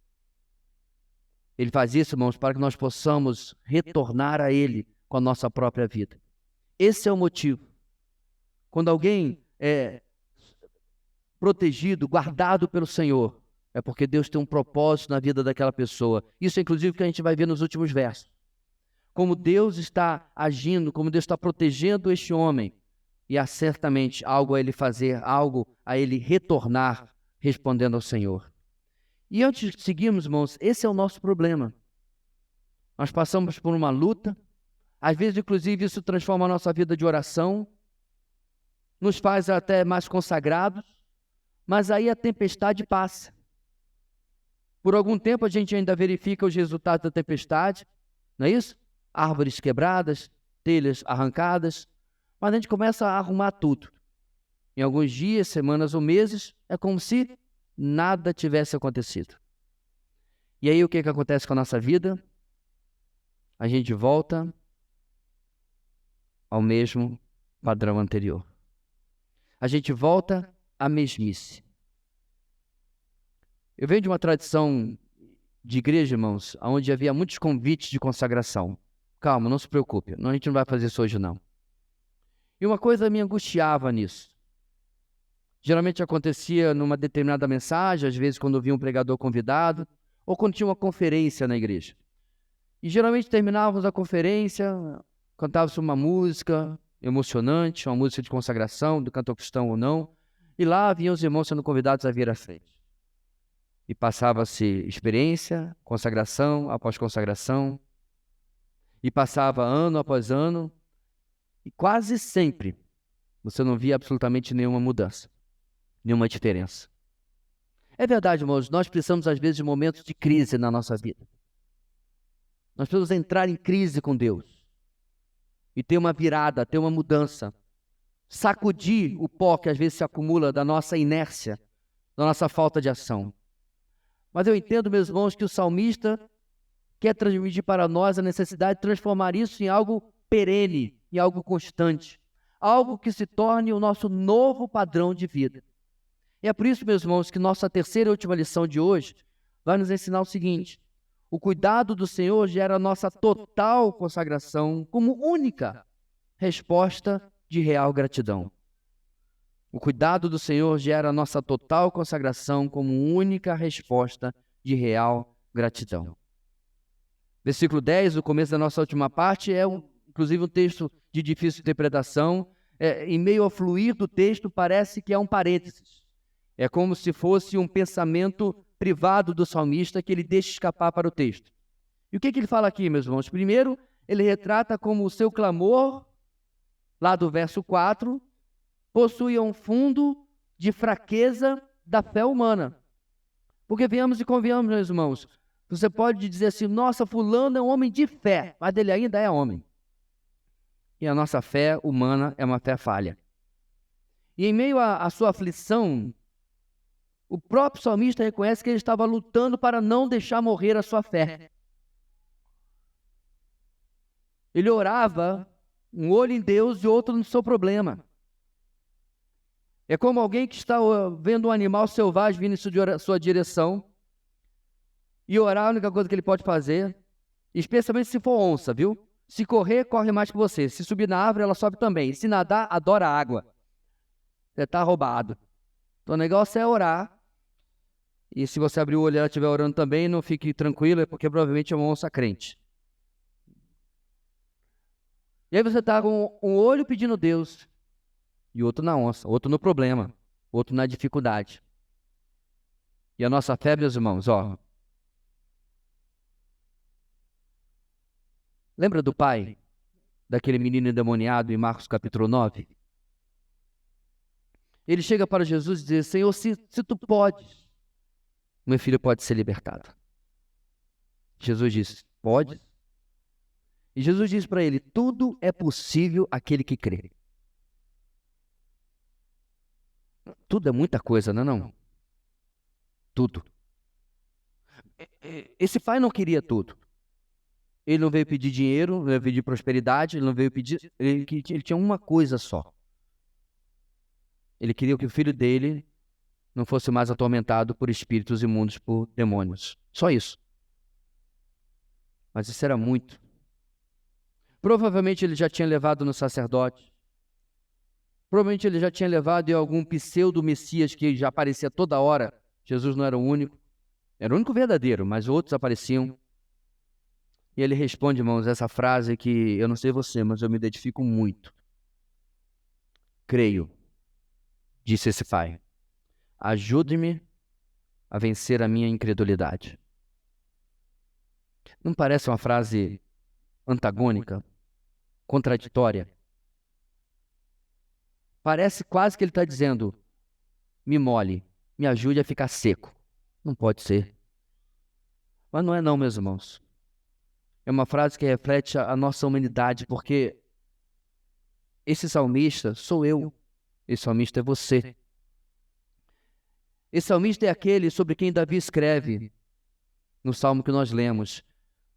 Ele faz isso, irmãos, para que nós possamos retornar a Ele com a nossa própria vida. Esse é o motivo. Quando alguém é protegido, guardado pelo Senhor, é porque Deus tem um propósito na vida daquela pessoa. Isso é inclusive o que a gente vai ver nos últimos versos. Como Deus está agindo, como Deus está protegendo este homem. E há certamente algo a ele fazer, algo a ele retornar, respondendo ao Senhor. E antes de seguirmos, irmãos, esse é o nosso problema. Nós passamos por uma luta, às vezes, inclusive, isso transforma a nossa vida de oração, nos faz até mais consagrados, mas aí a tempestade passa. Por algum tempo a gente ainda verifica os resultados da tempestade, não é isso? Árvores quebradas, telhas arrancadas, mas a gente começa a arrumar tudo. Em alguns dias, semanas ou meses, é como se nada tivesse acontecido. E aí o que acontece com a nossa vida? A gente volta ao mesmo padrão anterior. A gente volta à mesmice. Eu venho de uma tradição de igreja, irmãos, onde havia muitos convites de consagração. Calma, não se preocupe, a gente não vai fazer isso hoje não. E uma coisa me angustiava nisso. Geralmente acontecia numa determinada mensagem, às vezes quando via um pregador convidado, ou quando tinha uma conferência na igreja. E geralmente terminávamos a conferência, cantava-se uma música emocionante, uma música de consagração, do cantor cristão ou não, e lá vinham os irmãos sendo convidados a vir à frente. E passava-se experiência, consagração após consagração, e passava ano após ano, e quase sempre você não via absolutamente nenhuma mudança. Nenhuma diferença. É verdade, irmãos, nós precisamos às vezes de momentos de crise na nossa vida. Nós precisamos entrar em crise com Deus e ter uma virada, ter uma mudança. Sacudir o pó que às vezes se acumula da nossa inércia, da nossa falta de ação. Mas eu entendo, meus irmãos, que o salmista quer transmitir para nós a necessidade de transformar isso em algo perene, em algo constante. Algo que se torne o nosso novo padrão de vida. E é por isso, meus irmãos, que nossa terceira e última lição de hoje vai nos ensinar o seguinte: O cuidado do Senhor gera a nossa total consagração como única resposta de real gratidão. O cuidado do Senhor gera a nossa total consagração como única resposta de real gratidão. Versículo 10, o começo da nossa última parte, inclusive um texto de difícil interpretação. Em meio ao fluir do texto, parece que é um parênteses. É como se fosse um pensamento privado do salmista que ele deixa escapar para o texto. E o que ele fala aqui, meus irmãos? Primeiro, ele retrata como o seu clamor, lá do verso 4, possuía um fundo de fraqueza da fé humana. Porque venhamos e convenhamos, meus irmãos, você pode dizer assim, nossa, fulano é um homem de fé, mas ele ainda é homem. E a nossa fé humana é uma fé falha. E em meio à sua aflição, o próprio salmista reconhece que ele estava lutando para não deixar morrer a sua fé. Ele orava, um olho em Deus e outro no seu problema. É como alguém que está vendo um animal selvagem vindo em sua direção, e orar é a única coisa que ele pode fazer, especialmente se for onça, viu? Se correr, corre mais que você. Se subir na árvore, ela sobe também. Se nadar, adora a água. Você está roubado. Então o negócio é orar. E se você abrir o olho e ela estiver orando também, não fique tranquilo, é porque provavelmente é uma onça crente. E aí você está com um olho pedindo Deus, e outro na onça, outro no problema, outro na dificuldade. E a nossa fé, meus irmãos, lembra do pai daquele menino endemoniado em Marcos capítulo 9? Ele chega para Jesus e diz, Senhor, se tu podes, meu filho pode ser libertado. Jesus diz, pode? E Jesus diz para ele, tudo é possível àquele que crê. Tudo é muita coisa, não é não? Tudo. Esse pai não queria tudo. Ele não veio pedir dinheiro, não veio pedir prosperidade, ele não veio pedir... Ele tinha uma coisa só. Ele queria que o filho dele não fosse mais atormentado por espíritos imundos, por demônios. Só isso. Mas isso era muito. Provavelmente ele já tinha levado no sacerdote. Provavelmente ele já tinha levado em algum pseudo-messias que já aparecia toda hora. Jesus não era o único. Era o único verdadeiro, mas outros apareciam. E ele responde, irmãos, essa frase que eu não sei você, mas eu me identifico muito. Creio, disse esse pai. Ajude-me a vencer a minha incredulidade. Não parece uma frase antagônica, contraditória? Parece quase que ele está dizendo, me molhe, me ajude a ficar seco. Não pode ser. Mas não é não, meus irmãos. É uma frase que reflete a nossa humanidade, porque esse salmista sou eu, esse salmista é você. Esse salmista é aquele sobre quem Davi escreve no salmo que nós lemos.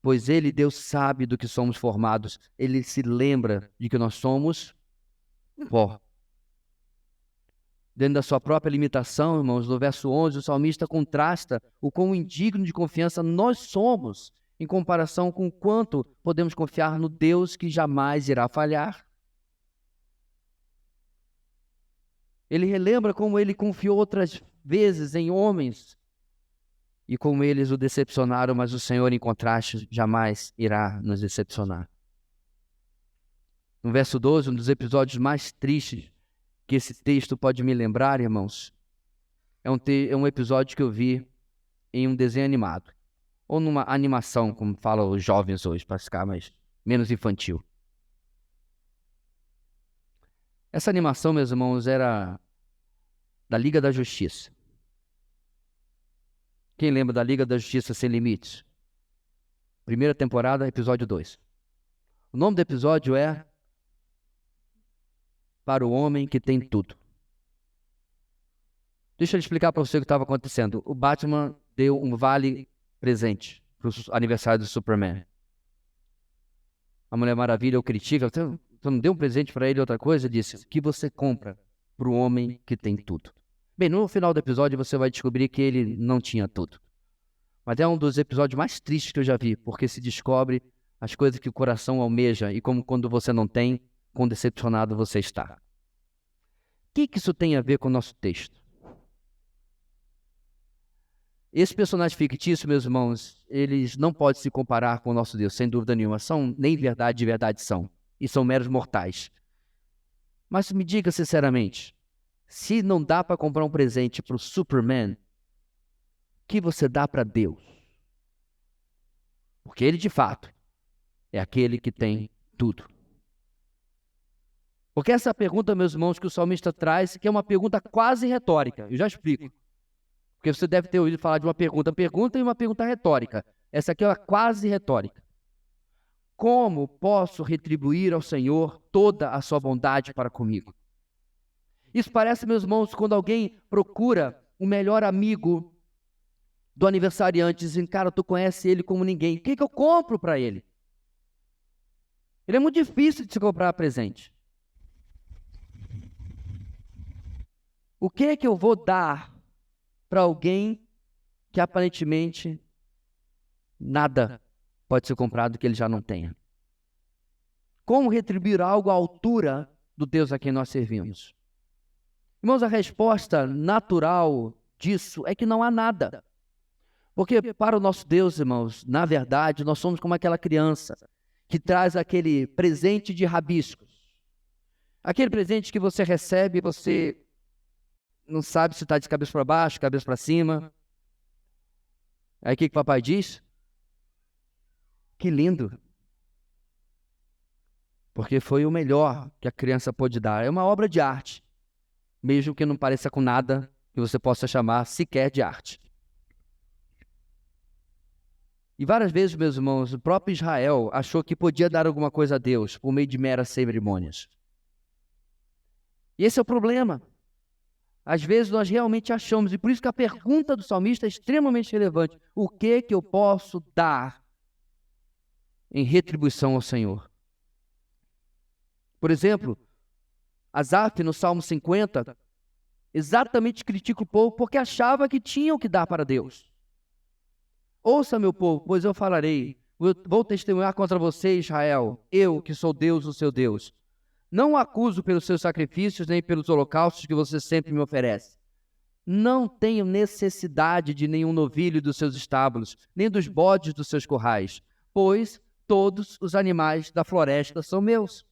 Pois ele, Deus, sabe do que somos formados. Ele se lembra de que nós somos pó. Dentro da sua própria limitação, irmãos, no verso 11, o salmista contrasta o quão indigno de confiança nós somos em comparação com o quanto podemos confiar no Deus que jamais irá falhar. Ele relembra como ele confiou outras vezes em homens e como eles o decepcionaram, mas o Senhor, em contraste, jamais irá nos decepcionar. No verso 12, um dos episódios mais tristes que esse texto pode me lembrar, irmãos, é um episódio que eu vi em um desenho animado, ou numa animação, como falam os jovens hoje, para ficar menos infantil. Essa animação, meus irmãos, era da Liga da Justiça. Quem lembra da Liga da Justiça Sem Limites? Primeira temporada, episódio 2. O nome do episódio é Para o Homem que Tem Tudo. Deixa eu explicar para você o que estava acontecendo. O Batman deu um vale presente para o aniversário do Superman. A Mulher Maravilha o critica. Você não deu um presente para ele, outra coisa? Disse, o que você compra para o homem que tem tudo? Bem, no final do episódio você vai descobrir que ele não tinha tudo. Mas é um dos episódios mais tristes que eu já vi, porque se descobre as coisas que o coração almeja e como quando você não tem, quão decepcionado você está. O que isso tem a ver com o nosso texto? Esse personagem fictício, meus irmãos, eles não podem se comparar com o nosso Deus, sem dúvida nenhuma. São nem verdade de verdade são. E são meros mortais. Mas me diga sinceramente, se não dá para comprar um presente para o Superman, o que você dá para Deus? Porque ele, de fato, é aquele que tem tudo. Porque essa pergunta, meus irmãos, que o salmista traz, que é uma pergunta quase retórica. Eu já explico. Porque você deve ter ouvido falar de uma pergunta e uma pergunta retórica. Essa aqui é uma quase retórica. Como posso retribuir ao Senhor toda a sua bondade para comigo? Isso parece, meus irmãos, quando alguém procura o melhor amigo do aniversariante, dizendo, cara, tu conhece ele como ninguém. O que eu compro para ele? Ele é muito difícil de se comprar presente. O que eu vou dar para alguém que aparentemente nada pode ser comprado que ele já não tenha? Como retribuir algo à altura do Deus a quem nós servimos? Irmãos, a resposta natural disso é que não há nada. Porque para o nosso Deus, irmãos, na verdade, nós somos como aquela criança que traz aquele presente de rabiscos. Aquele presente que você recebe e você não sabe se está de cabeça para baixo, cabeça para cima. Aí o que o papai diz? Que lindo. Porque foi o melhor que a criança pôde dar. É uma obra de arte, mesmo que não pareça com nada que você possa chamar sequer de arte. E várias vezes, meus irmãos, o próprio Israel achou que podia dar alguma coisa a Deus por meio de meras cerimônias. E esse é o problema. Às vezes nós realmente achamos, e por isso que a pergunta do salmista é extremamente relevante. O que eu posso dar em retribuição ao Senhor? Por exemplo, Asaf, no Salmo 50, exatamente critica o povo porque achava que tinham que dar para Deus. Ouça, meu povo, pois eu falarei, vou testemunhar contra você, Israel, eu que sou Deus, o seu Deus. Não o acuso pelos seus sacrifícios, nem pelos holocaustos que você sempre me oferece. Não tenho necessidade de nenhum novilho dos seus estábulos, nem dos bodes dos seus currais, pois todos os animais da floresta são meus,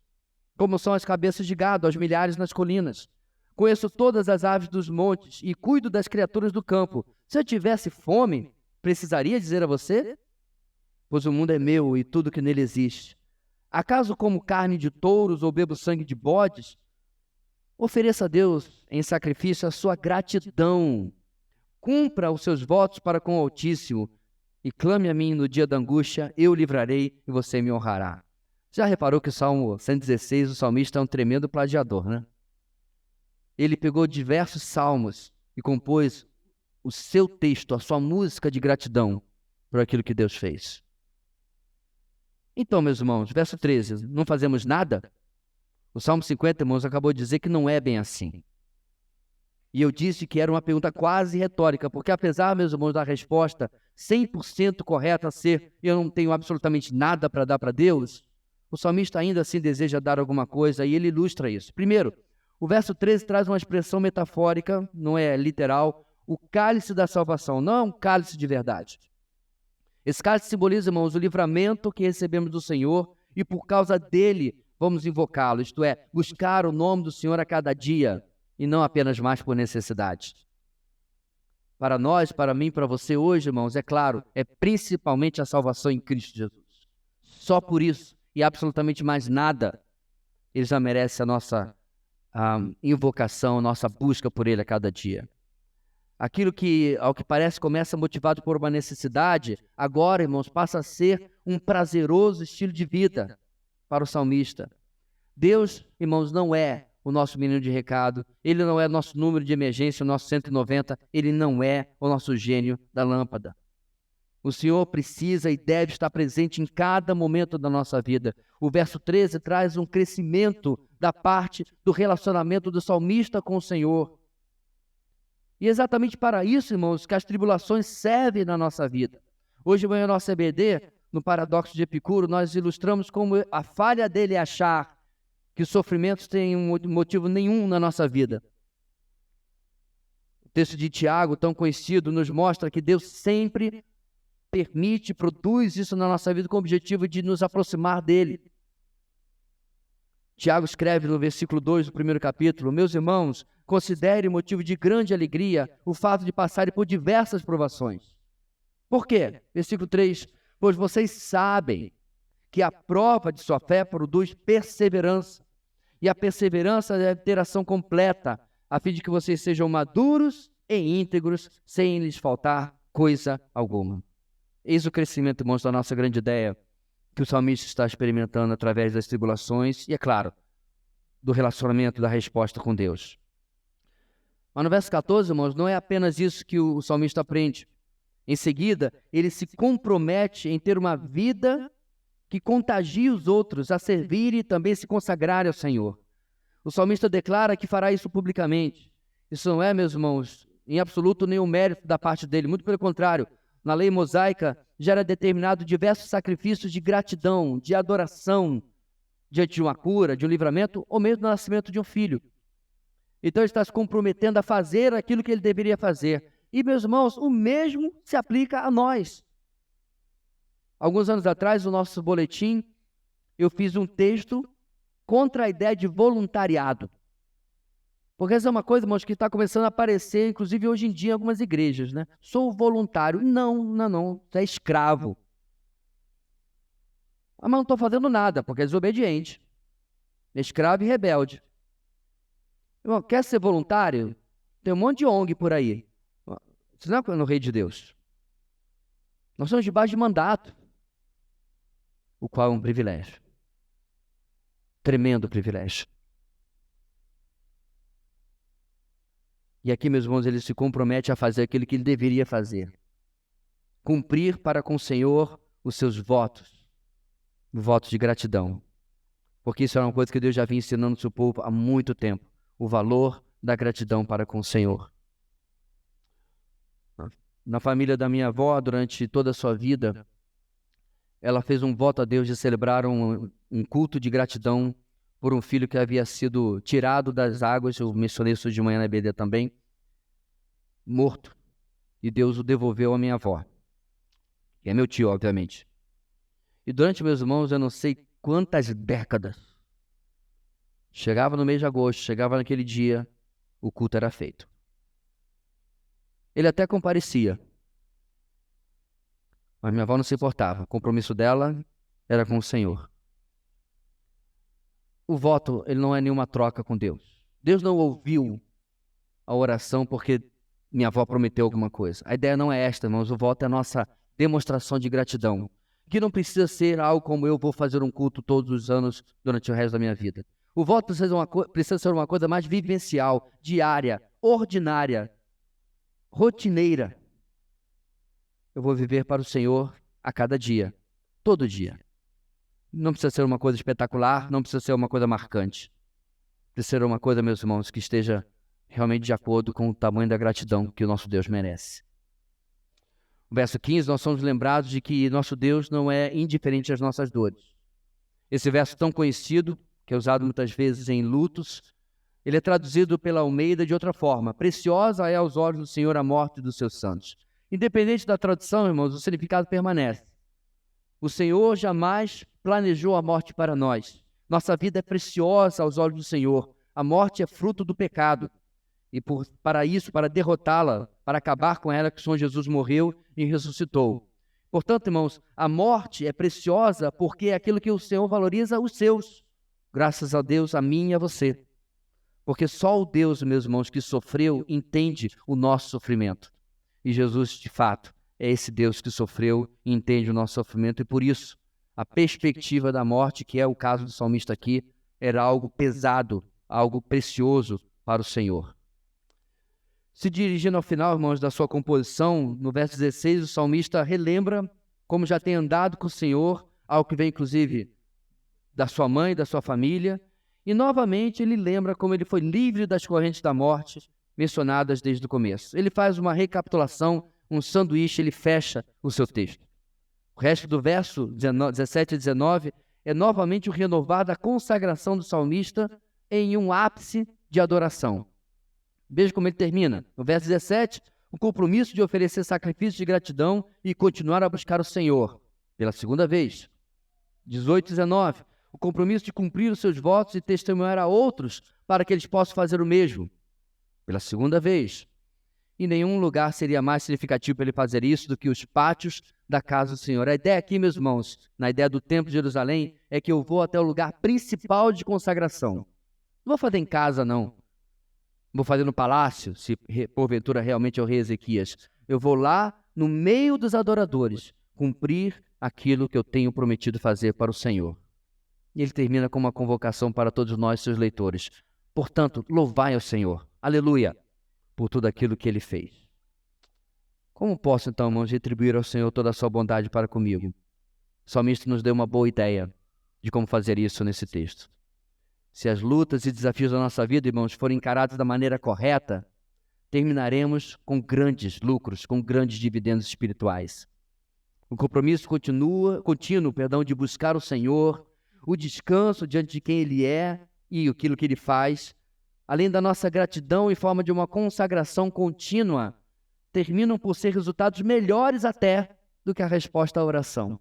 como são as cabeças de gado, aos milhares nas colinas. Conheço todas as aves dos montes e cuido das criaturas do campo. Se eu tivesse fome, precisaria dizer a você? Pois o mundo é meu e tudo que nele existe. Acaso como carne de touros ou bebo sangue de bodes? Ofereça a Deus em sacrifício a sua gratidão. Cumpra os seus votos para com o Altíssimo e clame a mim no dia da angústia, eu o livrarei e você me honrará. Já reparou que o Salmo 116, o salmista é um tremendo plagiador, né? Ele pegou diversos salmos e compôs o seu texto, a sua música de gratidão por aquilo que Deus fez. Então, meus irmãos, verso 13, não fazemos nada? O Salmo 50, irmãos, acabou de dizer que não é bem assim. E eu disse que era uma pergunta quase retórica, porque apesar, meus irmãos, da resposta 100% correta ser eu não tenho absolutamente nada para dar para Deus, o salmista ainda assim deseja dar alguma coisa e ele ilustra isso. Primeiro, o verso 13 traz uma expressão metafórica, não é literal, o cálice da salvação, não é um cálice de verdade. Esse cálice simboliza, irmãos, o livramento que recebemos do Senhor e por causa dele vamos invocá-lo, isto é, buscar o nome do Senhor a cada dia e não apenas mais por necessidade. Para nós, para mim, para você hoje, irmãos, é claro, é principalmente a salvação em Cristo Jesus. Só por isso e absolutamente mais nada, ele já merece a nossa invocação, a nossa busca por ele a cada dia. Aquilo que, ao que parece, começa motivado por uma necessidade, agora, irmãos, passa a ser um prazeroso estilo de vida para o salmista. Deus, irmãos, não é o nosso menino de recado, ele não é nosso número de emergência, o nosso 190, ele não é o nosso gênio da lâmpada. O Senhor precisa e deve estar presente em cada momento da nossa vida. O verso 13 traz um crescimento da parte do relacionamento do salmista com o Senhor. E é exatamente para isso, irmãos, que as tribulações servem na nossa vida. Hoje, no nosso EBD, no Paradoxo de Epicuro, nós ilustramos como a falha dele é achar que os sofrimentos têm motivo nenhum na nossa vida. O texto de Tiago, tão conhecido, nos mostra que Deus sempre permite, produz isso na nossa vida com o objetivo de nos aproximar dele. Tiago escreve no versículo 2 do primeiro capítulo: meus irmãos, considere motivo de grande alegria o fato de passarem por diversas provações. Por quê? Versículo 3: pois vocês sabem que a prova de sua fé produz perseverança, e a perseverança deve ter ação completa, a fim de que vocês sejam maduros e íntegros, sem lhes faltar coisa alguma. Eis o crescimento, irmãos, da nossa grande ideia que o salmista está experimentando através das tribulações e, é claro, do relacionamento, da resposta com Deus. Mas no verso 14, irmãos, não é apenas isso que o salmista aprende. Em seguida, ele se compromete em ter uma vida que contagie os outros a servir e também se consagrarem ao Senhor. O salmista declara que fará isso publicamente. Isso não é, meus irmãos, em absoluto nenhum mérito da parte dele, muito pelo contrário. Na lei mosaica já era determinado diversos sacrifícios de gratidão, de adoração, diante de uma cura, de um livramento, ou mesmo do nascimento de um filho. Então ele está se comprometendo a fazer aquilo que ele deveria fazer. E, meus irmãos, o mesmo se aplica a nós. Alguns anos atrás, no nosso boletim, eu fiz um texto contra a ideia de voluntariado. Porque essa é uma coisa, irmãos, que está começando a aparecer, inclusive hoje em dia, em algumas igrejas, né? Sou voluntário. Não. Você é escravo. Mas não estou fazendo nada, porque é desobediente. Escravo e rebelde. Irmão, quer ser voluntário? Tem um monte de ONG por aí. Você não é no reino de Deus. Nós somos debaixo de mandato, o qual é um privilégio. Tremendo privilégio. E aqui, meus irmãos, ele se compromete a fazer aquilo que ele deveria fazer. Cumprir para com o Senhor os seus votos. Votos de gratidão. Porque isso é uma coisa que Deus já vinha ensinando o seu povo há muito tempo. O valor da gratidão para com o Senhor. Na família da minha avó, durante toda a sua vida, ela fez um voto a Deus de celebrar um culto de gratidão por um filho que havia sido tirado das águas, eu mencionei isso de manhã na EBD também, morto. E Deus o devolveu à minha avó, que é meu tio, obviamente. E durante, meus irmãos, eu não sei quantas décadas, chegava no mês de agosto, chegava naquele dia, o culto era feito. Ele até comparecia, mas minha avó não se importava. O compromisso dela era com o Senhor. O voto, ele não é nenhuma troca com Deus. Deus não ouviu a oração porque minha avó prometeu alguma coisa. A ideia não é esta, irmãos. O voto é a nossa demonstração de gratidão. Que não precisa ser algo como eu vou fazer um culto todos os anos durante o resto da minha vida. O voto precisa ser uma coisa mais vivencial, diária, ordinária, rotineira. Eu vou viver para o Senhor a cada dia, todo dia. Não precisa ser uma coisa espetacular, não precisa ser uma coisa marcante. Precisa ser uma coisa, meus irmãos, que esteja realmente de acordo com o tamanho da gratidão que o nosso Deus merece. No verso 15, nós somos lembrados de que nosso Deus não é indiferente às nossas dores. Esse verso tão conhecido, que é usado muitas vezes em lutos, ele é traduzido pela Almeida de outra forma. Preciosa é aos olhos do Senhor a morte dos seus santos. Independente da tradução, irmãos, o significado permanece. O Senhor jamais planejou a morte para nós. Nossa vida é preciosa aos olhos do Senhor. A morte é fruto do pecado. E para isso, para derrotá-la, para acabar com ela, que o Senhor Jesus morreu e ressuscitou. Portanto, irmãos, a morte é preciosa porque é aquilo que o Senhor valoriza os seus. Graças a Deus, a mim e a você. Porque só o Deus, meus irmãos, que sofreu, entende o nosso sofrimento. E Jesus, de fato, é esse Deus que sofreu e entende o nosso sofrimento. E por isso, a perspectiva da morte, que é o caso do salmista aqui, era algo pesado, algo precioso para o Senhor. Se dirigindo ao final, irmãos, da sua composição, no verso 16, o salmista relembra como já tem andado com o Senhor, algo que vem, inclusive, da sua mãe, da sua família. E, novamente, ele lembra como ele foi livre das correntes da morte mencionadas desde o começo. Ele faz uma recapitulação, um sanduíche, ele fecha o seu texto. O resto do verso 17 e 19 é novamente o renovar da consagração do salmista em um ápice de adoração. Veja como ele termina. No verso 17, o compromisso de oferecer sacrifício de gratidão e continuar a buscar o Senhor, pela segunda vez. 18 e 19, o compromisso de cumprir os seus votos e testemunhar a outros para que eles possam fazer o mesmo, pela segunda vez. Em nenhum lugar seria mais significativo para ele fazer isso do que os pátios da casa do Senhor. A ideia aqui, meus irmãos, na ideia do Templo de Jerusalém, é que eu vou até o lugar principal de consagração. Não vou fazer em casa, não. Vou fazer no palácio, se porventura realmente é o rei Ezequias. Eu vou lá, no meio dos adoradores, cumprir aquilo que eu tenho prometido fazer para o Senhor. E ele termina com uma convocação para todos nós, seus leitores. Portanto, louvai ao Senhor. Aleluia! Por tudo aquilo que ele fez. Como posso, então, irmãos, retribuir ao Senhor toda a sua bondade para comigo? O salmista nos deu uma boa ideia de como fazer isso nesse texto. Se as lutas e desafios da nossa vida, irmãos, forem encarados da maneira correta, terminaremos com grandes lucros, com grandes dividendos espirituais. O compromisso contínuo, de buscar o Senhor, o descanso diante de quem Ele é e aquilo que Ele faz, além da nossa gratidão em forma de uma consagração contínua, terminam por ser resultados melhores até do que a resposta à oração,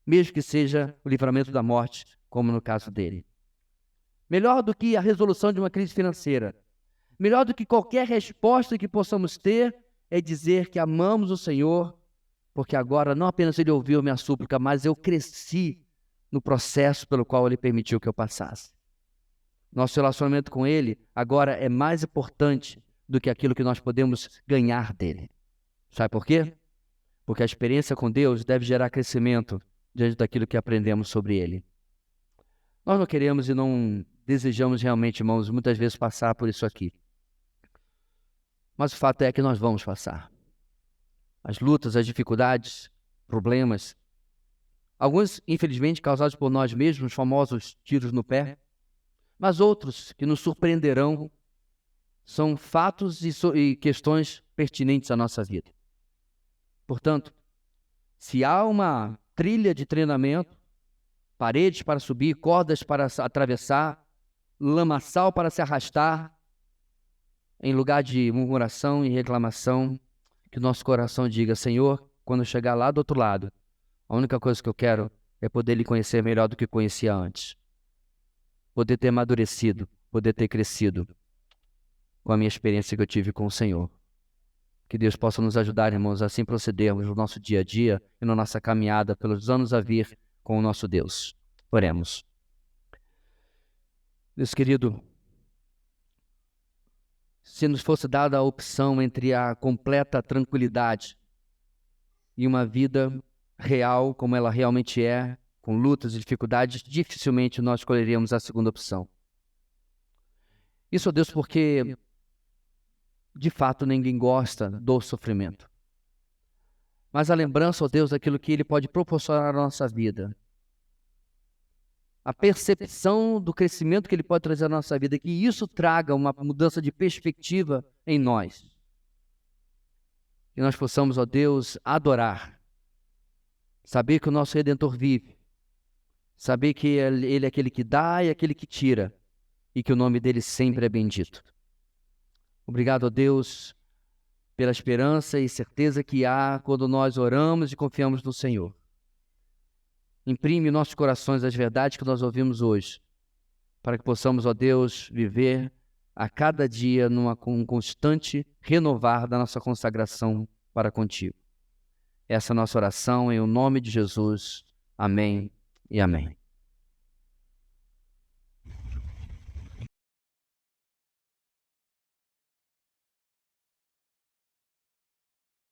mesmo que seja o livramento da morte, como no caso dele. Melhor do que a resolução de uma crise financeira, melhor do que qualquer resposta que possamos ter, é dizer que amamos o Senhor, porque agora não apenas Ele ouviu minha súplica, mas eu cresci no processo pelo qual Ele permitiu que eu passasse. Nosso relacionamento com Ele agora é mais importante do que aquilo que nós podemos ganhar dele. Sabe por quê? Porque a experiência com Deus deve gerar crescimento diante daquilo que aprendemos sobre Ele. Nós não queremos e não desejamos realmente, irmãos, muitas vezes passar por isso aqui. Mas o fato é que nós vamos passar. As lutas, as dificuldades, problemas, alguns, infelizmente, causados por nós mesmos, os famosos tiros no pé, mas outros que nos surpreenderão são fatos e questões pertinentes à nossa vida. Portanto, se há uma trilha de treinamento, paredes para subir, cordas para atravessar, lamaçal para se arrastar, em lugar de murmuração e reclamação, que nosso coração diga: Senhor, quando eu chegar lá do outro lado, a única coisa que eu quero é poder lhe conhecer melhor do que conhecia antes. Poder ter amadurecido, poder ter crescido com a minha experiência que eu tive com o Senhor. Que Deus possa nos ajudar, irmãos, a assim procedermos no nosso dia a dia e na nossa caminhada pelos anos a vir com o nosso Deus. Oremos. Deus querido, se nos fosse dada a opção entre a completa tranquilidade e uma vida real, como ela realmente é, com lutas e dificuldades, dificilmente nós escolheríamos a segunda opção. Isso, ó Deus, porque de fato ninguém gosta do sofrimento. Mas a lembrança, ó Deus, daquilo que Ele pode proporcionar à nossa vida, a percepção do crescimento que Ele pode trazer à nossa vida, que isso traga uma mudança de perspectiva em nós. Que nós possamos, ó Deus, adorar, saber que o nosso Redentor vive, saber que Ele é aquele que dá e aquele que tira, e que o nome dEle sempre é bendito. Obrigado, ó Deus, pela esperança e certeza que há quando nós oramos e confiamos no Senhor. Imprime em nossos corações as verdades que nós ouvimos hoje, para que possamos, ó Deus, viver a cada dia com um constante renovar da nossa consagração para contigo. Essa é a nossa oração, em o nome de Jesus. Amém e amém.